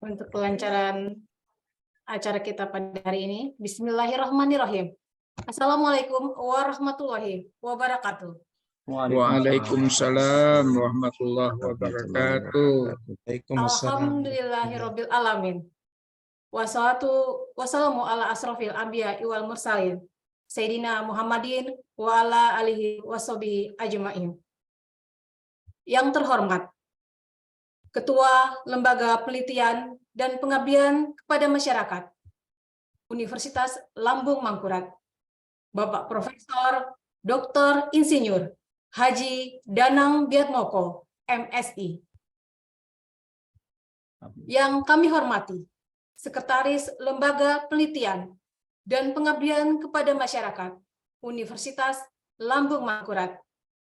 untuk kelancaran acara kita pada hari ini. Bismillahirrahmanirrahim. Assalamualaikum warahmatullahi wabarakatuh. Waalaikumsalam warahmatullahi wabarakatuh. Alhamdulillahirabbil alamin. Wassalamu ala asrofil anbiya wal mursalin. Sayyidina Muhammadin wa ala alihi washabihi ajmain. Yang terhormat Ketua Lembaga Penelitian dan Pengabdian kepada Masyarakat Universitas Lambung Mangkurat, Bapak Profesor Dr. Insinyur Haji Danang Biatmoko, MSI. Yang kami hormati Sekretaris Lembaga Penelitian dan Pengabdian kepada Masyarakat Universitas Lambung Mangkurat,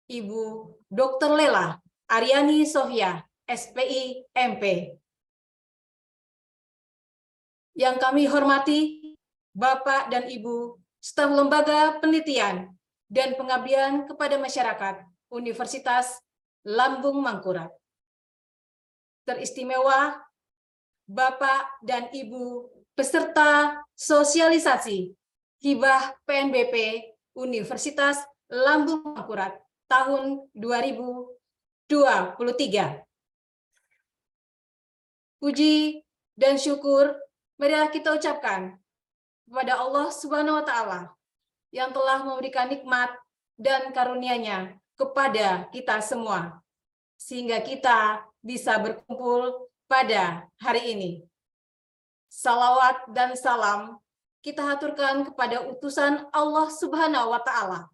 Ibu Dr. Lela Aryani Sofia, SPI MP. Yang kami hormati Bapak dan Ibu staf Lembaga Penelitian dan Pengabdian kepada Masyarakat Universitas Lambung Mangkurat. Teristimewa Bapak dan Ibu peserta sosialisasi hibah PNBP Universitas Lambung Mangkurat tahun 2023. Puji dan syukur marilah kita ucapkan kepada Allah Subhanahu wa Ta'ala yang telah memberikan nikmat dan karunia-Nya kepada kita semua, sehingga kita bisa berkumpul pada hari ini. Salawat dan salam kita haturkan kepada utusan Allah Subhanahu wa Ta'ala,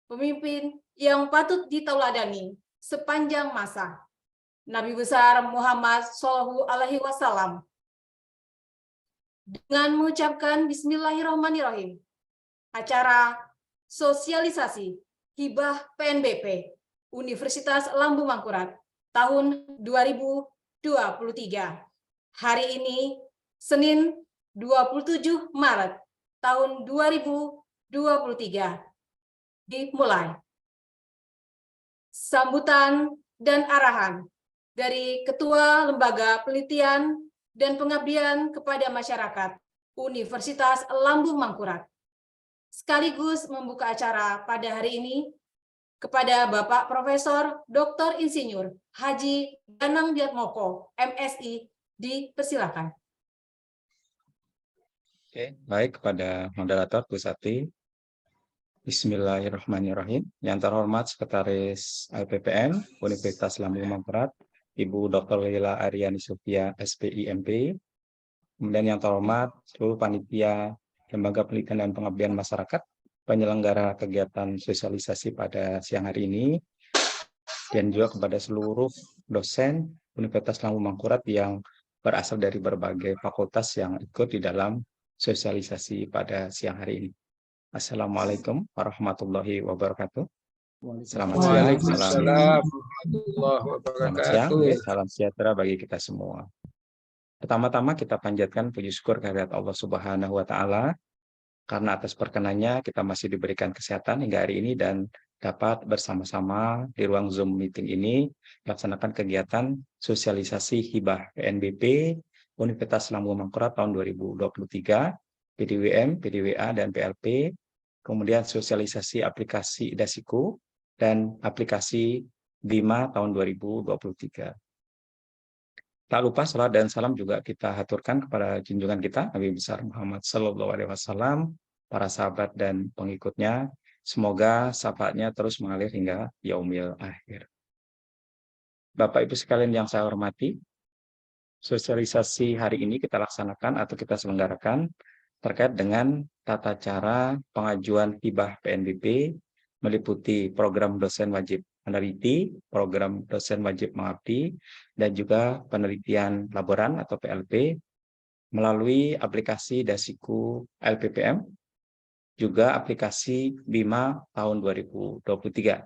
pemimpin yang patut ditauladani sepanjang masa, Nabi besar Muhammad Shallallahu Alaihi Wasallam. Dengan mengucapkan Bismillahirrahmanirrahim, acara sosialisasi hibah PNBP Universitas Lambung Mangkurat tahun 2023. Hari ini, Senin 27 Maret tahun 2023, dimulai. Sambutan dan arahan dari Ketua Lembaga Penelitian dan Pengabdian kepada Masyarakat Universitas Lambung Mangkurat, sekaligus membuka acara pada hari ini kepada Bapak Profesor Dr. Insinyur Haji Danang Biatmoko, MSI, dipersilakan. Oke, baik, kepada moderator Bu Sati. Bismillahirrahmanirrahim. Yang terhormat Sekretaris LPPM Universitas Lambung Mangkurat, Ibu Dr. Lela Aryani Sofia, SPI MP. Kemudian yang terhormat seluruh panitia Lembaga Penelitian dan Pengabdian Masyarakat, penyelenggara kegiatan sosialisasi pada siang hari ini, dan juga kepada seluruh dosen Universitas Lambung Mangkurat yang berasal dari berbagai fakultas yang ikut di dalam sosialisasi pada siang hari ini. Assalamualaikum warahmatullahi wabarakatuh. Selamat siang, salam sejahtera bagi kita semua. Pertama-tama kita panjatkan puji syukur kehadirat Allah Subhanahu wa Ta'ala, karena atas perkenannya kita masih diberikan kesehatan hingga hari ini dan dapat bersama-sama di ruang Zoom meeting ini melaksanakan kegiatan sosialisasi hibah PNBP Universitas Lambung Mangkurat tahun 2023, PDWM, PDWA, dan PLP, kemudian sosialisasi aplikasi Dasiku, dan aplikasi Bima tahun 2023. Tak lupa salat dan salam juga kita haturkan kepada junjungan kita Nabi besar Muhammad Shallallahu Alaihi Wasallam, para sahabat dan pengikutnya. Semoga syafaatnya terus mengalir hingga yaumil akhir. Bapak Ibu sekalian yang saya hormati, sosialisasi hari ini kita laksanakan atau kita selenggarakan terkait dengan tata cara pengajuan hibah PNBP, meliputi program dosen wajib meneliti, program dosen wajib mengabdi, dan juga penelitian laboran atau PLP melalui aplikasi Dasiku LPPM, juga aplikasi Bima tahun 2023.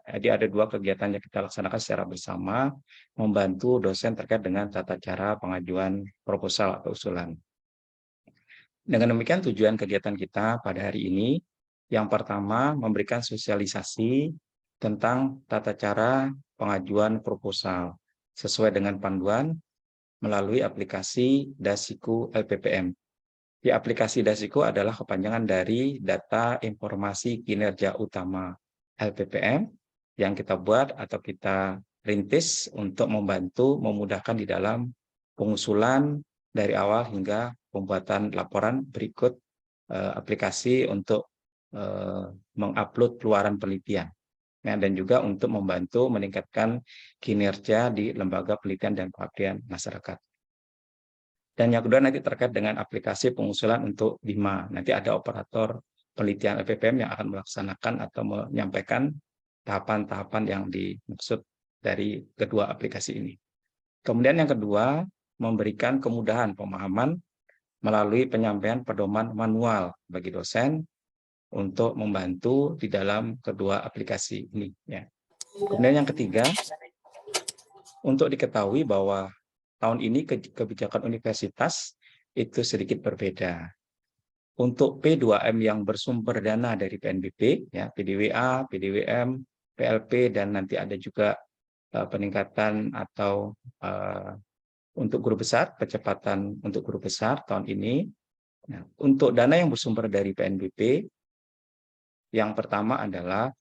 Jadi ada dua kegiatan yang kita laksanakan secara bersama, membantu dosen terkait dengan tata cara pengajuan proposal atau usulan. Dengan demikian tujuan kegiatan kita pada hari ini, yang pertama memberikan sosialisasi tentang tata cara pengajuan proposal sesuai dengan panduan melalui aplikasi Dasiku LPPM. Di aplikasi Dasiku adalah kepanjangan dari Data Informasi Kinerja Utama LPPM yang kita buat atau kita rintis untuk membantu memudahkan di dalam pengusulan dari awal hingga pembuatan laporan berikut aplikasi untuk mengupload keluaran penelitian. Dan juga untuk membantu meningkatkan kinerja di lembaga penelitian dan pengabdian masyarakat. Dan yang kedua nanti terkait dengan aplikasi pengusulan untuk BIMA. Nanti ada operator penelitian LPPM yang akan melaksanakan atau menyampaikan tahapan-tahapan yang dimaksud dari kedua aplikasi ini. Kemudian yang kedua, memberikan kemudahan pemahaman melalui penyampaian pedoman manual bagi dosen untuk membantu di dalam kedua aplikasi ini. Ya. Kemudian yang ketiga, untuk diketahui bahwa tahun ini kebijakan universitas itu sedikit berbeda. Untuk P2M yang bersumber dana dari PNBP, ya, PDWA, PDWM, PLP, dan nanti ada juga peningkatan atau untuk guru besar, percepatan untuk guru besar tahun ini. Nah, untuk dana yang bersumber dari PNBP, yang pertama adalah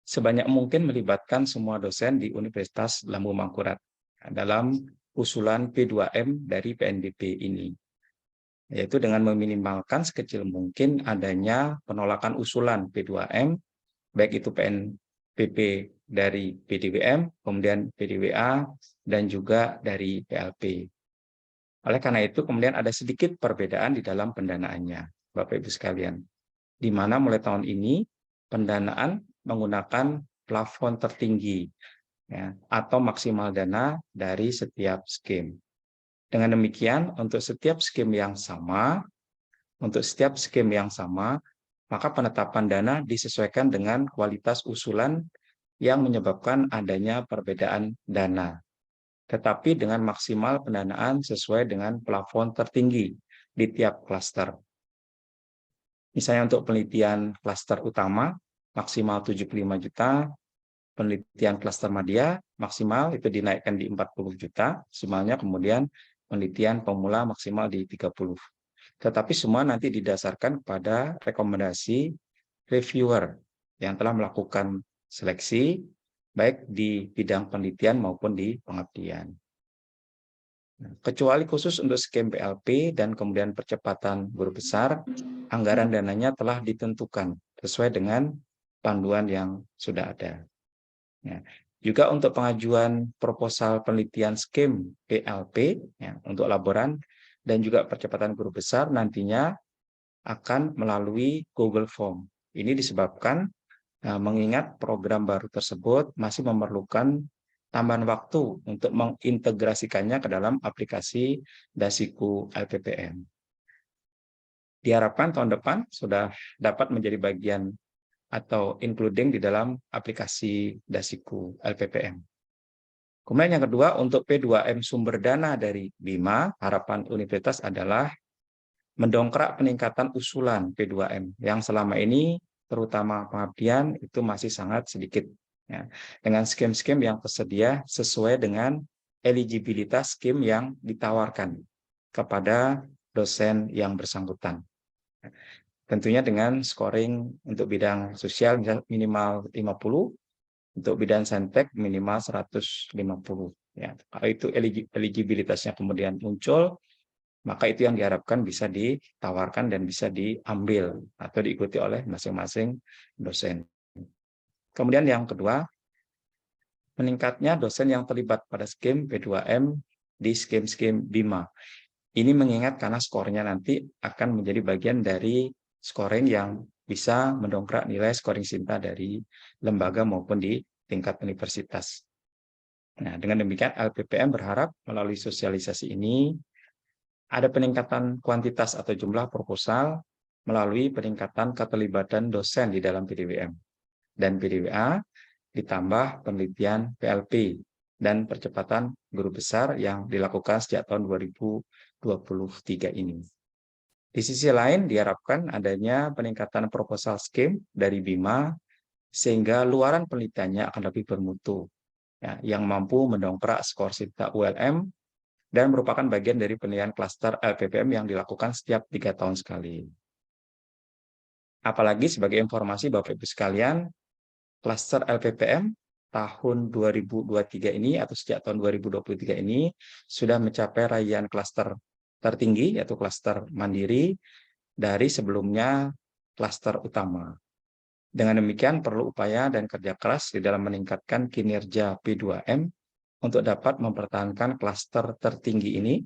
sebanyak mungkin melibatkan semua dosen di Universitas Lambung Mangkurat dalam usulan P2M dari PNBP ini, yaitu dengan meminimalkan sekecil mungkin adanya penolakan usulan P2M, baik itu PNBP dari PDWM, kemudian PDWA, dan juga dari PLP. Oleh karena itu, kemudian ada sedikit perbedaan di dalam pendanaannya, Bapak Ibu sekalian, di mana mulai tahun ini pendanaan menggunakan plafon tertinggi, ya, atau maksimal dana dari setiap skim. Dengan demikian, untuk setiap skim yang sama, maka penetapan dana disesuaikan dengan kualitas usulan yang menyebabkan adanya perbedaan dana, tetapi dengan maksimal pendanaan sesuai dengan plafon tertinggi di tiap klaster. Misalnya untuk penelitian klaster utama maksimal 75 juta, penelitian klaster media maksimal itu dinaikkan di 40 juta, semuanya, kemudian penelitian pemula maksimal di 30. Tetapi semua nanti didasarkan pada rekomendasi reviewer yang telah melakukan seleksi baik di bidang penelitian maupun di pengabdian. Kecuali khusus untuk skim PLP dan kemudian percepatan guru besar, anggaran dananya telah ditentukan sesuai dengan panduan yang sudah ada. Ya. Juga untuk pengajuan proposal penelitian skim PLP, ya, untuk laboran dan juga percepatan guru besar nantinya akan melalui Google Form. Ini disebabkan mengingat program baru tersebut masih memerlukan tambahan waktu untuk mengintegrasikannya ke dalam aplikasi Dasiku LPPM. Diharapkan tahun depan sudah dapat menjadi bagian atau including di dalam aplikasi Dasiku LPPM. Kemudian yang kedua, untuk P2M sumber dana dari BIMA, harapan universitas adalah mendongkrak peningkatan usulan P2M yang selama ini terutama pengabdian itu masih sangat sedikit. Ya, dengan skim-skim yang tersedia sesuai dengan eligibilitas skim yang ditawarkan kepada dosen yang bersangkutan. Tentunya dengan scoring untuk bidang sosial minimal 50, untuk bidang saintek minimal 150. Ya, kalau itu eligibilitasnya kemudian muncul, maka itu yang diharapkan bisa ditawarkan dan bisa diambil atau diikuti oleh masing-masing dosen. Kemudian yang kedua, meningkatnya dosen yang terlibat pada skim P2M di skim-skim BIMA. Ini mengingat karena skornya nanti akan menjadi bagian dari scoring yang bisa mendongkrak nilai scoring SINTA dari lembaga maupun di tingkat universitas. Nah, dengan demikian LPPM berharap melalui sosialisasi ini ada peningkatan kuantitas atau jumlah proposal melalui peningkatan keterlibatan dosen di dalam PDWM dan PDWA, ditambah penelitian PLP dan percepatan guru besar yang dilakukan sejak tahun 2023 ini. Di sisi lain, diharapkan adanya peningkatan proposal skim dari BIMA sehingga luaran penelitiannya akan lebih bermutu, ya, yang mampu mendongkrak skor SINTA ULM dan merupakan bagian dari penilaian klaster LPPM yang dilakukan setiap 3 tahun sekali. Apalagi sebagai informasi Bapak Ibu sekalian, klaster LPPM tahun 2023 ini atau sejak tahun 2023 ini sudah mencapai raihan klaster tertinggi, yaitu klaster mandiri, dari sebelumnya klaster utama. Dengan demikian perlu upaya dan kerja keras di dalam meningkatkan kinerja P2M untuk dapat mempertahankan klaster tertinggi ini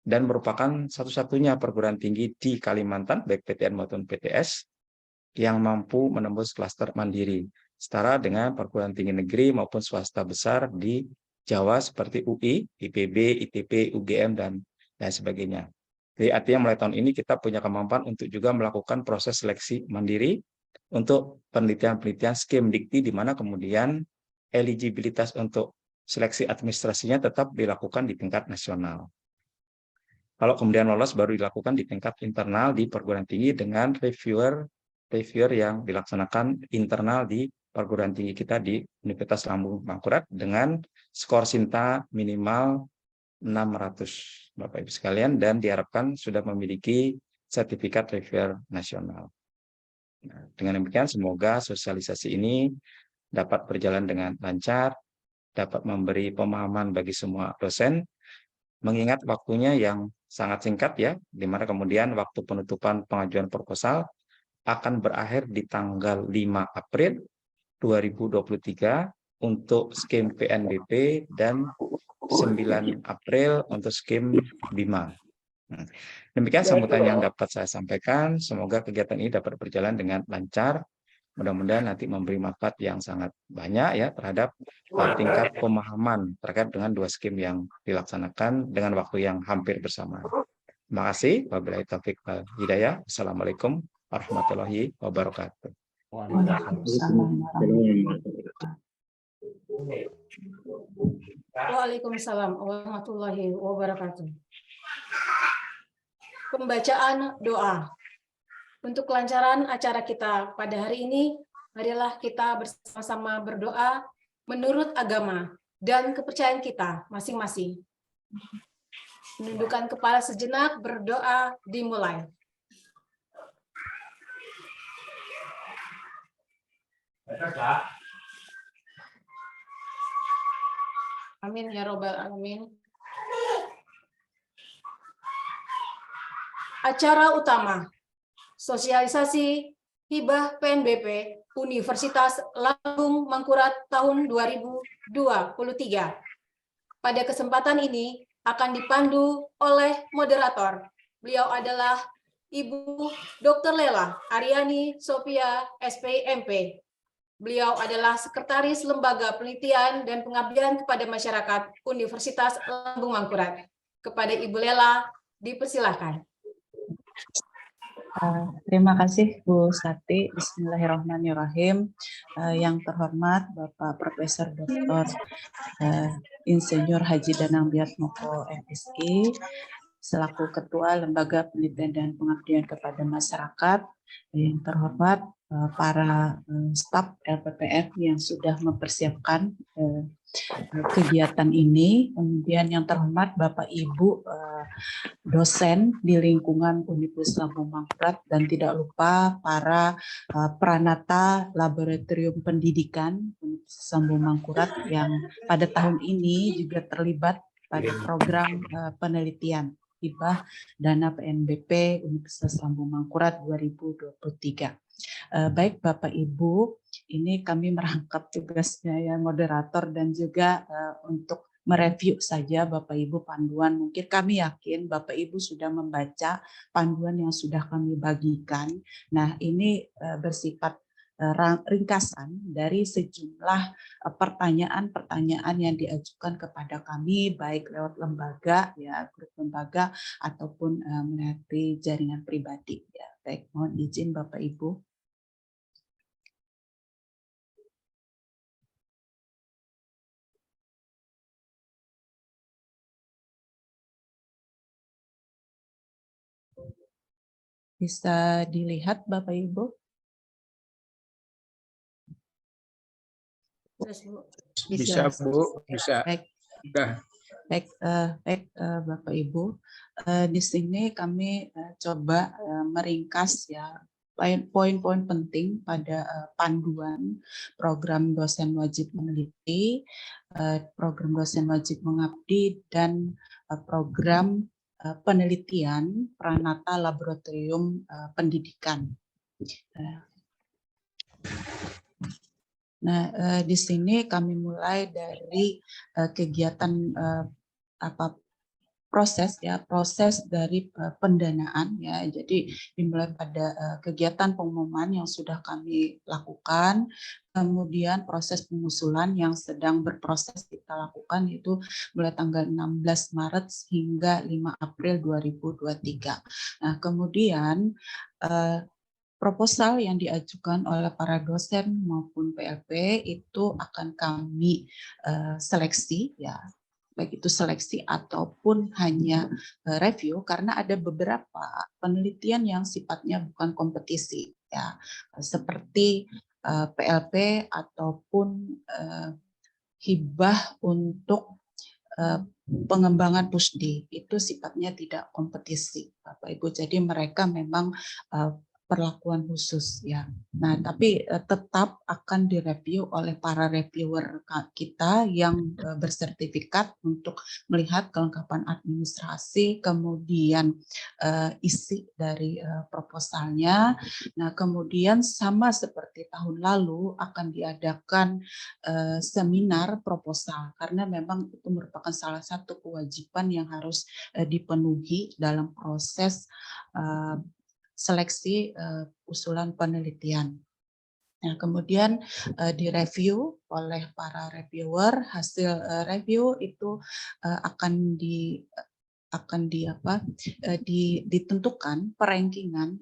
dan merupakan satu-satunya perguruan tinggi di Kalimantan, baik PTN maupun PTS, yang mampu menembus klaster mandiri, setara dengan perguruan tinggi negeri maupun swasta besar di Jawa seperti UI, IPB, ITB, UGM, dan lain sebagainya. Jadi artinya mulai tahun ini kita punya kemampuan untuk juga melakukan proses seleksi mandiri untuk penelitian-penelitian skim dikti, di mana kemudian eligibilitas untuk seleksi administrasinya tetap dilakukan di tingkat nasional. Kalau kemudian lolos baru dilakukan di tingkat internal di perguruan tinggi dengan reviewer yang dilaksanakan internal di perguruan tinggi kita di Universitas Lambung Mangkurat dengan skor SINTA minimal 600, Bapak Ibu sekalian, dan diharapkan sudah memiliki sertifikat reviewer nasional. Nah, dengan demikian semoga sosialisasi ini dapat berjalan dengan lancar, dapat memberi pemahaman bagi semua dosen, mengingat waktunya yang sangat singkat ya, di mana kemudian waktu penutupan pengajuan proposal akan berakhir di tanggal 5 April 2023 untuk skim PNBP dan 9 April untuk skim BIMA. Demikian sambutan yang dapat saya sampaikan. Semoga kegiatan ini dapat berjalan dengan lancar. Mudah-mudahan nanti memberi manfaat yang sangat banyak ya terhadap tingkat pemahaman terkait dengan 2 skim yang dilaksanakan dengan waktu yang hampir bersamaan. Terima kasih. Wabillahi taufiq wal hidayah. Assalamualaikum warahmatullahi wabarakatuh. Waalaikumsalam warahmatullahi wabarakatuh. Pembacaan doa. Untuk kelancaran acara kita pada hari ini, marilah kita bersama-sama berdoa menurut agama dan kepercayaan kita masing-masing. Menundukkan kepala sejenak, berdoa dimulai. Amin ya robbal alamin. Acara utama. Sosialisasi hibah PNBP Universitas Lambung Mangkurat tahun 2023. Pada kesempatan ini akan dipandu oleh moderator. Beliau adalah Ibu Dr. Lela Aryani Sophia SPMP. Beliau adalah Sekretaris Lembaga Penelitian dan Pengabdian kepada Masyarakat Universitas Lambung Mangkurat. Kepada Ibu Lela, dipersilakan. Terima kasih Bu Sati. Bismillahirrahmanirrahim. Yang terhormat Bapak Profesor Dr. Insinyur Haji Danang Biatmoko MSI selaku Ketua Lembaga Penelitian dan Pengabdian kepada Masyarakat. Yang terhormat para staf LPPF yang sudah mempersiapkan kegiatan ini. Kemudian yang terhormat Bapak Ibu dosen di lingkungan Universitas Lambung Mangkurat, dan tidak lupa para pranata laboratorium pendidikan Universitas Lambung Mangkurat yang pada tahun ini juga terlibat pada program penelitian hibah dana PNBP Universitas Lambung Mangkurat 2023. Baik Bapak Ibu, ini kami merangkap tugasnya ya moderator dan juga untuk mereview saja Bapak Ibu panduan. Mungkin kami yakin Bapak Ibu sudah membaca panduan yang sudah kami bagikan. Nah, ini bersifat ringkasan dari sejumlah pertanyaan-pertanyaan yang diajukan kepada kami baik lewat lembaga ya, grup lembaga ataupun melalui jaringan pribadi ya. Baik, mohon izin Bapak Ibu. Bisa dilihat Bapak Ibu? Bisa Bu, bisa. Baik. Sudah. Bapak Ibu, di sini kami coba meringkas ya poin-poin penting pada panduan program dosen wajib meneliti, program dosen wajib mengabdi, dan program penelitian Pranata Laboratorium Pendidikan. Nah, di sini kami mulai dari kegiatan proses dari pendanaan ya. Jadi dimulai pada kegiatan pengumuman yang sudah kami lakukan, kemudian proses pengusulan yang sedang berproses kita lakukan itu mulai tanggal 16 Maret hingga 5 April 2023. Nah, kemudian proposal yang diajukan oleh para dosen maupun PLP itu akan kami seleksi ya, baik itu seleksi ataupun hanya review, karena ada beberapa penelitian yang sifatnya bukan kompetisi ya, seperti PLP ataupun hibah untuk pengembangan pusdi, itu sifatnya tidak kompetisi Bapak Ibu, jadi mereka memang perlakuan khusus ya. Nah, tapi tetap akan direview oleh para reviewer kita yang bersertifikat untuk melihat kelengkapan administrasi, kemudian isi dari proposalnya. Nah, kemudian sama seperti tahun lalu akan diadakan seminar proposal, karena memang itu merupakan salah satu kewajiban yang harus dipenuhi dalam proses seleksi usulan penelitian. Nah, kemudian direview oleh para reviewer, hasil review itu ditentukan perankingan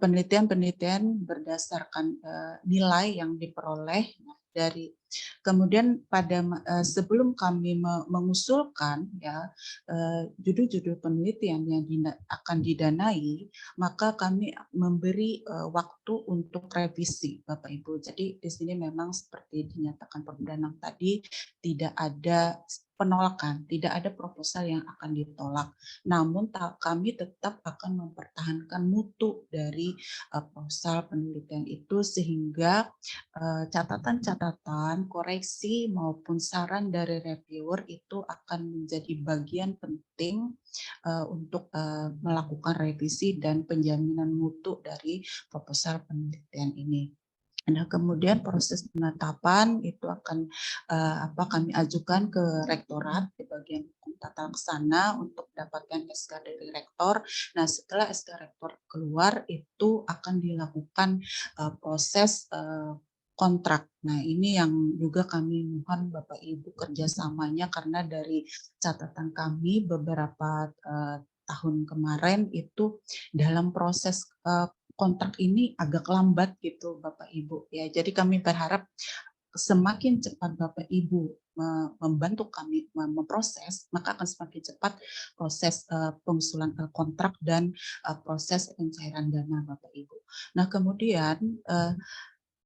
penelitian berdasarkan nilai yang diperoleh dari. Kemudian sebelum kami mengusulkan ya judul-judul penelitian yang akan didanai, maka kami memberi waktu untuk revisi Bapak Ibu. Jadi di sini memang seperti dinyatakan Pak Danang tadi, tidak ada penolakan, tidak ada proposal yang akan ditolak. Namun kami tetap akan mempertahankan mutu dari proposal penelitian itu, sehingga catatan-catatan, koreksi maupun saran dari reviewer itu akan menjadi bagian penting untuk melakukan revisi dan penjaminan mutu dari proposal penelitian ini. Nah, kemudian proses penetapan itu akan kami ajukan ke rektorat di bagian tata laksana untuk mendapatkan SK dari rektor. Nah, setelah SK rektor keluar itu akan dilakukan proses kontrak. Nah, ini yang juga kami mohon Bapak Ibu kerjasamanya, karena dari catatan kami beberapa tahun kemarin itu dalam proses kontrak ini agak lambat gitu Bapak Ibu ya. Jadi kami berharap semakin cepat Bapak Ibu membantu kami memproses, maka akan semakin cepat proses pengusulan kontrak dan proses pencairan dana Bapak Ibu. Nah, kemudian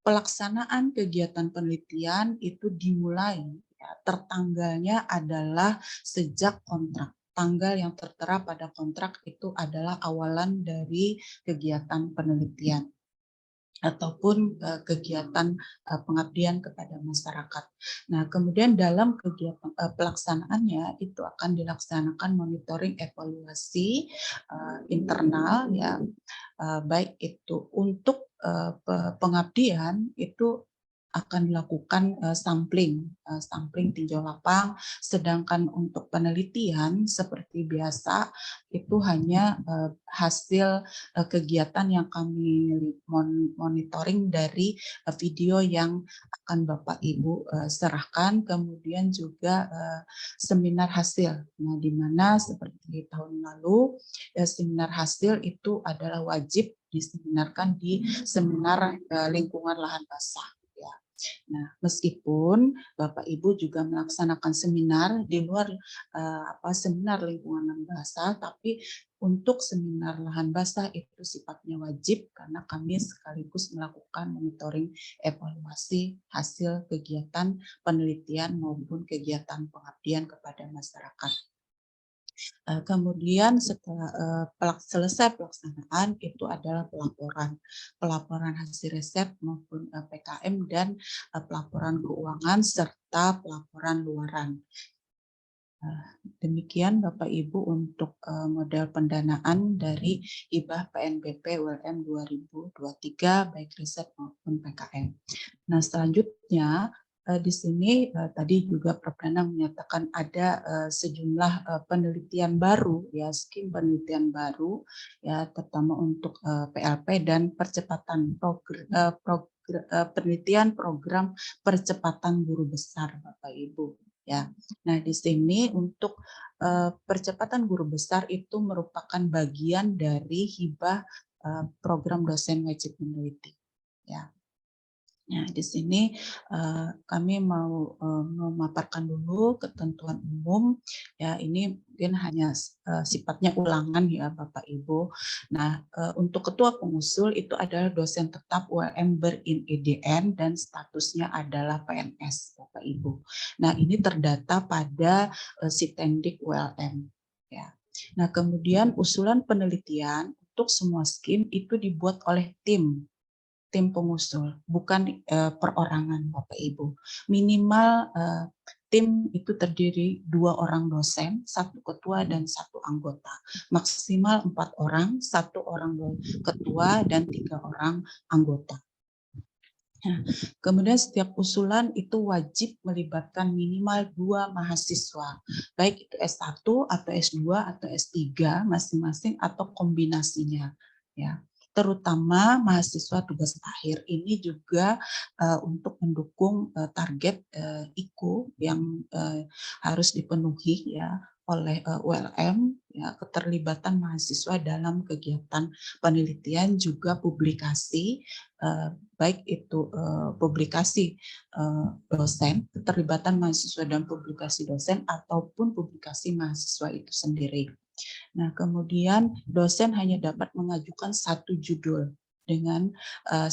pelaksanaan kegiatan penelitian itu dimulai ya, tertanggalnya adalah sejak kontrak. Tanggal yang tertera pada kontrak itu adalah awalan dari kegiatan penelitian ataupun kegiatan pengabdian kepada masyarakat. Nah, kemudian dalam kegiatan pelaksanaannya itu akan dilaksanakan monitoring evaluasi internal ya, baik itu untuk pengabdian itu akan dilakukan sampling tinjau lapang, sedangkan untuk penelitian seperti biasa itu hanya hasil kegiatan yang kami monitoring dari video yang akan Bapak Ibu serahkan, kemudian juga seminar hasil. Nah, di mana seperti tahun lalu seminar hasil itu adalah wajib diseminarkan di seminar lingkungan lahan basah. Nah, meskipun Bapak Ibu juga melaksanakan seminar di luar seminar lingkungan lahan basah, tapi untuk seminar lahan basah itu sifatnya wajib karena kami sekaligus melakukan monitoring evaluasi hasil kegiatan penelitian maupun kegiatan pengabdian kepada masyarakat. Kemudian setelah selesai pelaksanaan itu adalah pelaporan hasil riset maupun PKM dan pelaporan keuangan serta pelaporan luaran. Demikian Bapak Ibu untuk model pendanaan dari hibah PNBP ULM 2023 baik riset maupun PKM. Nah, selanjutnya di sini tadi juga Prof. Danang menyatakan ada sejumlah penelitian baru, ya skim penelitian baru, ya terutama untuk PLP dan percepatan penelitian program percepatan guru besar, Bapak Ibu. Ya, nah di sini untuk percepatan guru besar itu merupakan bagian dari hibah program dosen wajib meneliti. Ya. Nah, di sini kami mau memaparkan dulu ketentuan umum. Ya, ini mungkin hanya sifatnya ulangan ya Bapak Ibu. Nah, untuk ketua pengusul itu adalah dosen tetap ULM ber-IN dan statusnya adalah PNS Bapak Ibu. Nah, ini terdata pada Sitendik ULM. Ya. Nah, kemudian usulan penelitian untuk semua skim itu dibuat oleh tim pengusul, bukan perorangan Bapak Ibu. Minimal tim itu terdiri 2 orang dosen, 1 ketua dan 1 anggota. Maksimal 4 orang, 1 orang ketua dan 3 orang anggota. Nah, kemudian setiap usulan itu wajib melibatkan minimal 2 mahasiswa, baik itu S1 atau S2 atau S3 masing-masing atau kombinasinya. Ya. Terutama mahasiswa tugas akhir ini juga untuk mendukung target IKU yang harus dipenuhi ya oleh ULM, ya, keterlibatan mahasiswa dalam kegiatan penelitian juga publikasi, baik itu publikasi dosen, keterlibatan mahasiswa dalam publikasi dosen ataupun publikasi mahasiswa itu sendiri. Nah, kemudian dosen hanya dapat mengajukan 1 judul dengan 1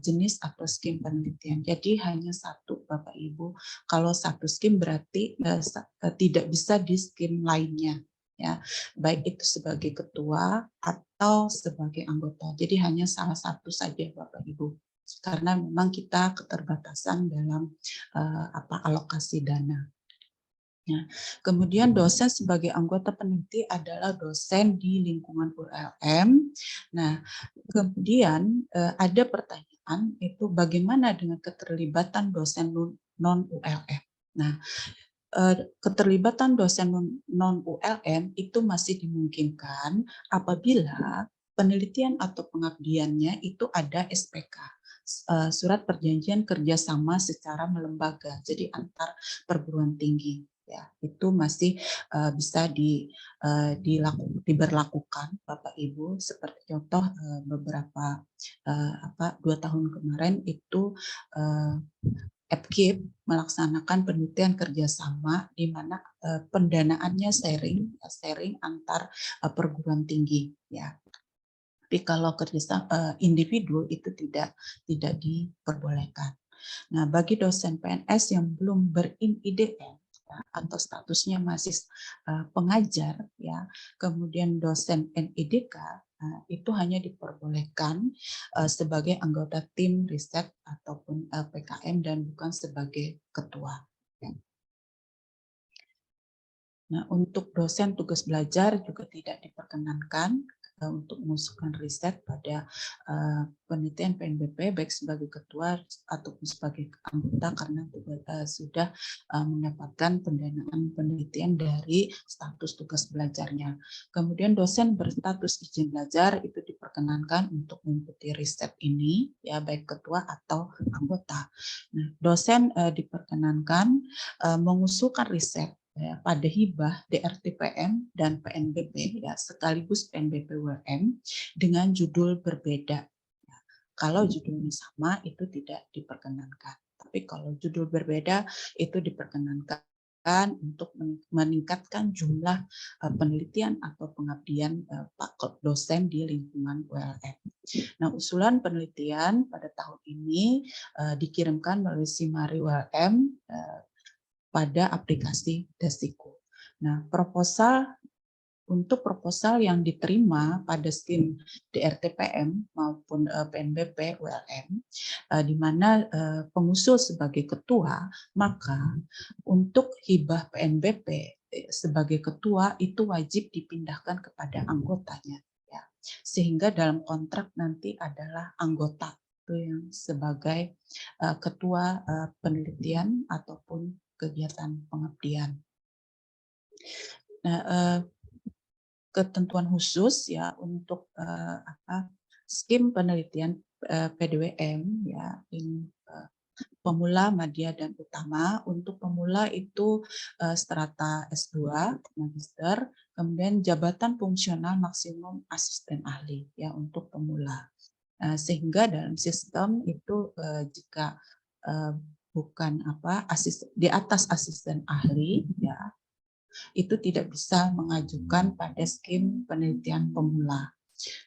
jenis atau skim penelitian. Jadi hanya 1 Bapak Ibu. Kalau 1 skim berarti tidak bisa di skim lainnya. Ya, baik itu sebagai ketua atau sebagai anggota. Jadi hanya salah 1 saja Bapak Ibu. Karena memang kita keterbatasan dalam alokasi dana. Nah, kemudian dosen sebagai anggota peneliti adalah dosen di lingkungan ULM. Nah, kemudian ada pertanyaan itu bagaimana dengan keterlibatan dosen non ULM. Nah, keterlibatan dosen non ULM itu masih dimungkinkan apabila penelitian atau pengabdiannya itu ada SPK. Surat perjanjian kerjasama secara melembaga, jadi antar perguruan tinggi. Ya, itu masih bisa diberlakukan Bapak Ibu, seperti contoh beberapa 2 tahun kemarin itu EPKIP melaksanakan penelitian kerjasama di mana pendanaannya sharing antar perguruan tinggi ya. Tapi kalau kerjasama individu itu tidak diperbolehkan. Nah, bagi dosen PNS yang belum ber-IN-IDN atau statusnya masih pengajar ya, kemudian dosen NIDK itu hanya diperbolehkan sebagai anggota tim riset ataupun PKM dan bukan sebagai ketua. Nah, untuk dosen tugas belajar juga tidak diperkenankan untuk mengusulkan riset pada penelitian PNBP baik sebagai ketua ataupun sebagai anggota karena sudah mendapatkan pendanaan penelitian dari status tugas belajarnya. Kemudian dosen berstatus izin belajar itu diperkenankan untuk mengikuti riset ini ya baik ketua atau anggota. Nah, dosen diperkenankan mengusulkan riset ya, pada hibah DRTPM dan PNBP ya sekaligus PNBP ULM dengan judul berbeda. Kalau judulnya sama itu tidak diperkenankan. Tapi kalau judul berbeda itu diperkenankan untuk meningkatkan jumlah penelitian atau pengabdian Pak dosen di lingkungan ULM. Nah, usulan penelitian pada tahun ini dikirimkan melalui Simari ULM pada aplikasi Dasiku. Nah, untuk proposal yang diterima pada skim DRTPM maupun PNBP ULM, di mana pengusul sebagai ketua, maka untuk hibah PNBP sebagai ketua itu wajib dipindahkan kepada anggotanya, ya. Sehingga dalam kontrak nanti adalah anggota itu yang sebagai ketua penelitian ataupun kegiatan pengabdian. Nah, ketentuan khusus ya untuk skim penelitian PDWM ya ini pemula, madya dan utama. Untuk pemula itu strata S2, magister, kemudian jabatan fungsional maksimum asisten ahli ya untuk pemula. Sehingga dalam sistem itu jika bukan di atas asisten ahli ya itu tidak bisa mengajukan pada skim penelitian pemula.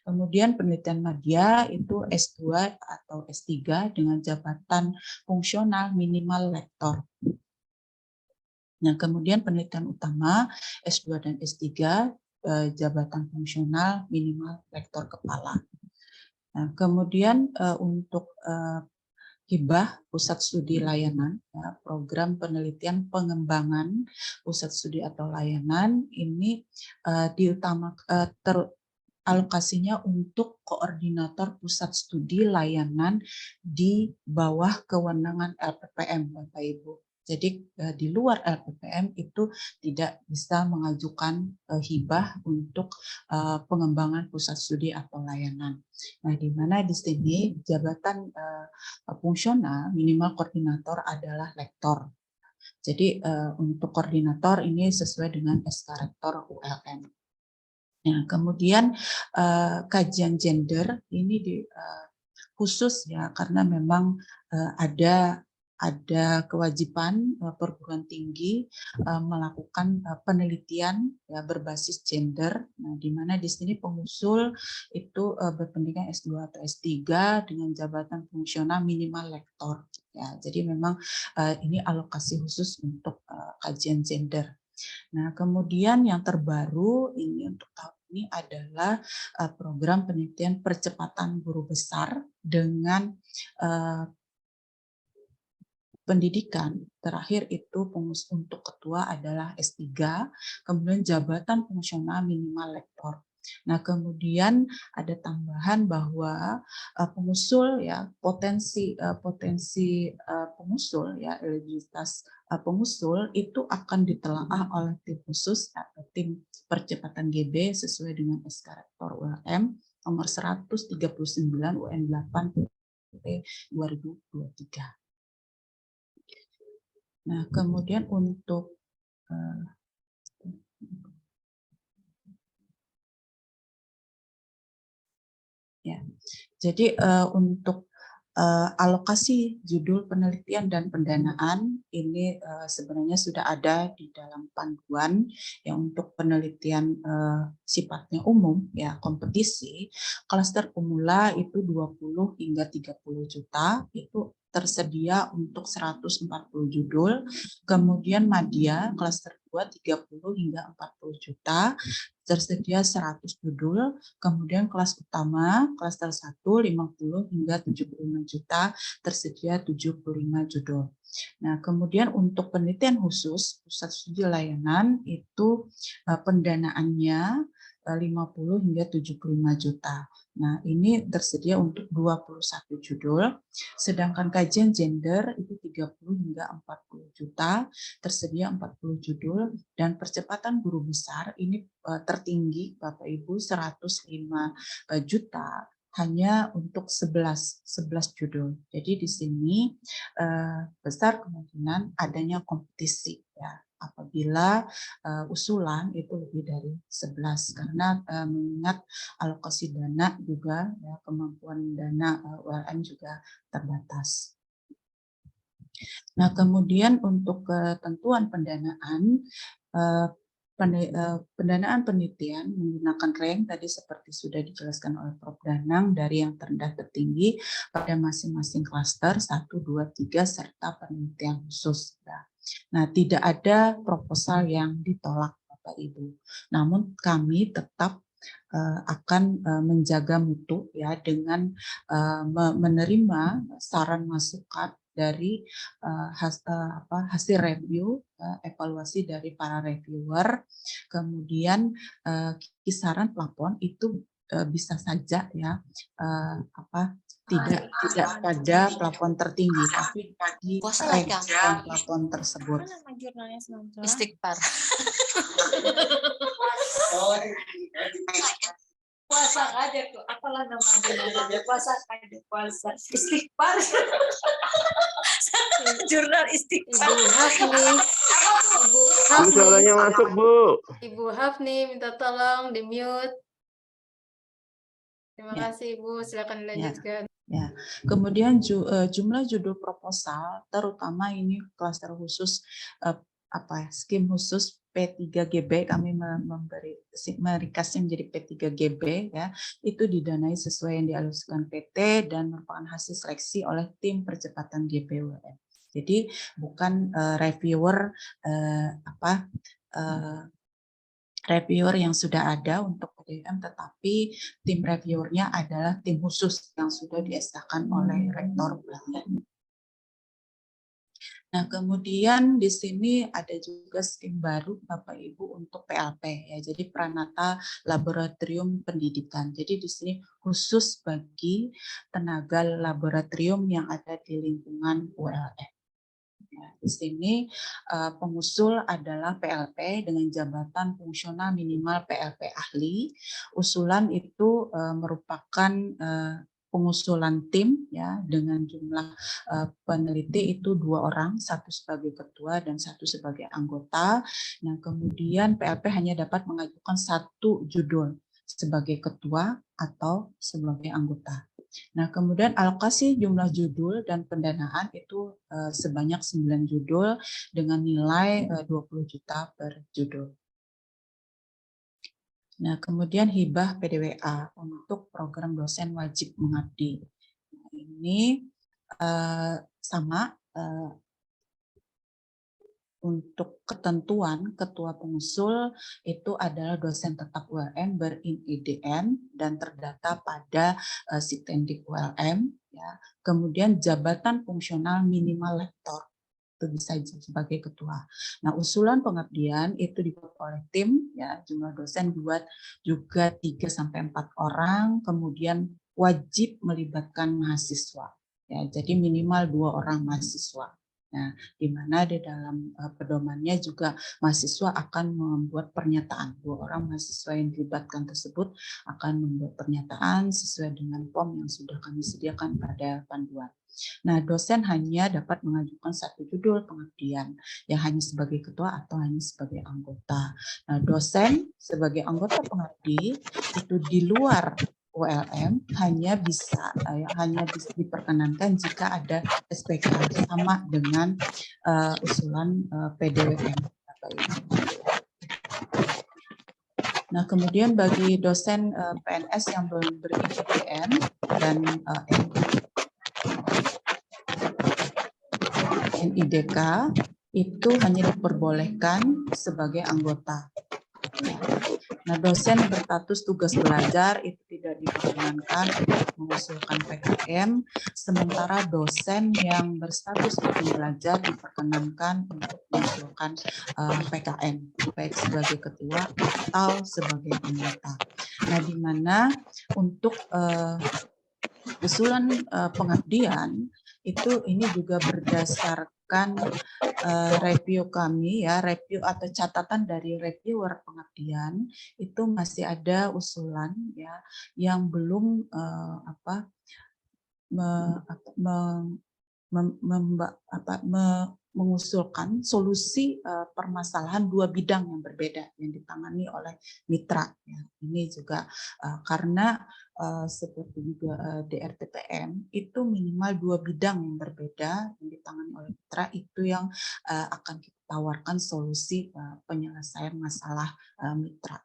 Kemudian penelitian madya itu S2 atau S3 dengan jabatan fungsional minimal lektor. Nah, kemudian penelitian utama S2 dan S3 jabatan fungsional minimal lektor kepala. Nah, kemudian untuk hibah pusat studi layanan, ya, program penelitian pengembangan pusat studi atau layanan ini alokasinya untuk koordinator pusat studi layanan di bawah kewenangan LPPM, Bapak Ibu. Jadi di luar LPPM itu tidak bisa mengajukan hibah untuk pengembangan pusat studi atau layanan. Nah, di mana di sini jabatan fungsional minimal koordinator adalah lektor. Jadi untuk koordinator ini sesuai dengan SK Rektor ULM. Nah, kemudian kajian gender ini khusus ya karena memang ada kewajiban perguruan tinggi melakukan penelitian ya, berbasis gender. Nah, di mana di sini pengusul itu berpendidikan S2 atau S3 dengan jabatan fungsional minimal lektor. Ya, jadi memang ini alokasi khusus untuk kajian gender. Nah, kemudian yang terbaru ini untuk tahun ini adalah program penelitian percepatan guru besar dengan pendidikan. Terakhir itu untuk ketua adalah S3, kemudian jabatan fungsional minimal lektor. Nah, kemudian ada tambahan bahwa pengusul ya potensi pengusul ya eligibilitas pengusul itu akan ditelaah oleh tim khusus atau tim percepatan GB sesuai dengan SK Rektor ULM nomor 139 UN 8 2023. Nah, kemudian untuk ya, jadi untuk alokasi judul penelitian dan pendanaan ini sebenarnya sudah ada di dalam panduan yang untuk penelitian sifatnya umum ya kompetisi klaster pemula itu 20 hingga 30 juta itu tersedia untuk 140 judul, kemudian madya klaster 2 30 hingga 40 juta tersedia 100 judul, kemudian kelas utama klaster 1 50 hingga 75 juta tersedia 75 judul. Nah, kemudian untuk penelitian khusus pusat studi layanan itu pendanaannya 50 hingga 75 juta. Nah, ini tersedia untuk 21 judul, sedangkan kajian gender itu 30 hingga 40 juta, tersedia 40 judul, dan percepatan guru besar ini tertinggi Bapak Ibu 105 juta hanya untuk 11 judul. Jadi di sini besar kemungkinan adanya kompetisi ya apabila usulan itu lebih dari 11 karena mengingat alokasi dana juga ya, kemampuan dana ULM juga terbatas. Nah, kemudian untuk ketentuan pendanaan, pendanaan penelitian menggunakan rank tadi seperti sudah dijelaskan oleh Prof. Danang dari yang terendah tertinggi pada masing-masing klaster 1, 2, 3 serta penelitian khusus. Nah, tidak ada proposal yang ditolak Bapak Ibu. Namun kami tetap akan menjaga mutu ya dengan menerima saran masukan dari hasil review, evaluasi dari para reviewer, kemudian kisaran plafon itu bisa saja ya tidak pada plafon tertinggi, tapi di range plafon tersebut. Istighfar. Puasa aja tuh, apalah namanya, puasa aja, puasa istighfar. Jurnal istighfar. Ibu Hafni, Suaranya masuk, Bu. Ibu Hafni minta tolong di mute. Terima Ya. kasih Ibu, silakan dilanjutkan. Ya, kemudian jumlah judul proposal, terutama ini klaster khusus skim khusus P3GB, kami merikasnya menjadi P3GB ya, itu didanai sesuai yang dialuskan PT dan merupakan hasil seleksi oleh tim percepatan GPWM. Jadi bukan reviewer reviewer yang sudah ada untuk PDM, tetapi tim reviewernya adalah tim khusus yang sudah diesahkan oleh Rektor ULM. Nah, kemudian di sini ada juga skim baru Bapak Ibu untuk PLP ya. Jadi Pranata Laboratorium Pendidikan. Jadi di sini khusus bagi tenaga laboratorium yang ada di lingkungan ULM. Di sini pengusul adalah PLP dengan jabatan fungsional minimal PLP ahli. Usulan itu merupakan pengusulan tim ya dengan jumlah peneliti itu 2 orang, 1 sebagai ketua dan 1 sebagai anggota. Nah, kemudian PLP hanya dapat mengajukan 1 judul sebagai ketua atau sebagai anggota. Nah, kemudian alokasi jumlah judul dan pendanaan itu sebanyak 9 judul dengan nilai 20 juta per judul. Nah, kemudian hibah PDWA untuk program dosen wajib mengabdi. Nah, ini sama untuk ketentuan ketua pengusul itu adalah dosen tetap ULM berin-IDN dan terdata pada Siptendik ULM. Ya. Kemudian jabatan fungsional minimal lektor itu bisa sebagai ketua. Nah, usulan pengabdian itu dibuat oleh tim, ya jumlah dosen buat juga 3-4 orang, kemudian wajib melibatkan mahasiswa. Ya, jadi minimal 2 orang mahasiswa. Nah, di mana di dalam pedomannya juga mahasiswa akan membuat pernyataan. 2 orang mahasiswa yang dilibatkan tersebut akan membuat pernyataan sesuai dengan form yang sudah kami sediakan pada panduan. Nah, dosen hanya dapat mengajukan 1 judul pengabdian, yang hanya sebagai ketua atau hanya sebagai anggota. Nah, dosen sebagai anggota pengabdi itu di luar ULM hanya bisa diperkenankan jika ada SPK sama dengan usulan PDWM. Nah, kemudian bagi dosen PNS yang belum ber-IDN dan NIDK itu hanya diperbolehkan sebagai anggota. Nah, dosen berstatus tugas belajar itu tidak diperkenankan untuk mengusulkan PKM, sementara dosen yang berstatus izin belajar diperkenankan untuk mengusulkan PKM, baik sebagai ketua atau sebagai anggota. Nah, di mana untuk usulan pengabdian itu ini juga berdasarkan review kami ya, review atau catatan dari reviewer pengabdian itu masih ada usulan ya yang belum mengusulkan solusi permasalahan dua bidang yang berbeda yang ditangani oleh mitra. Ya. Ini juga karena seperti juga DRTPM itu minimal dua bidang yang berbeda yang ditangani oleh mitra, itu yang akan kita tawarkan solusi penyelesaian masalah mitra.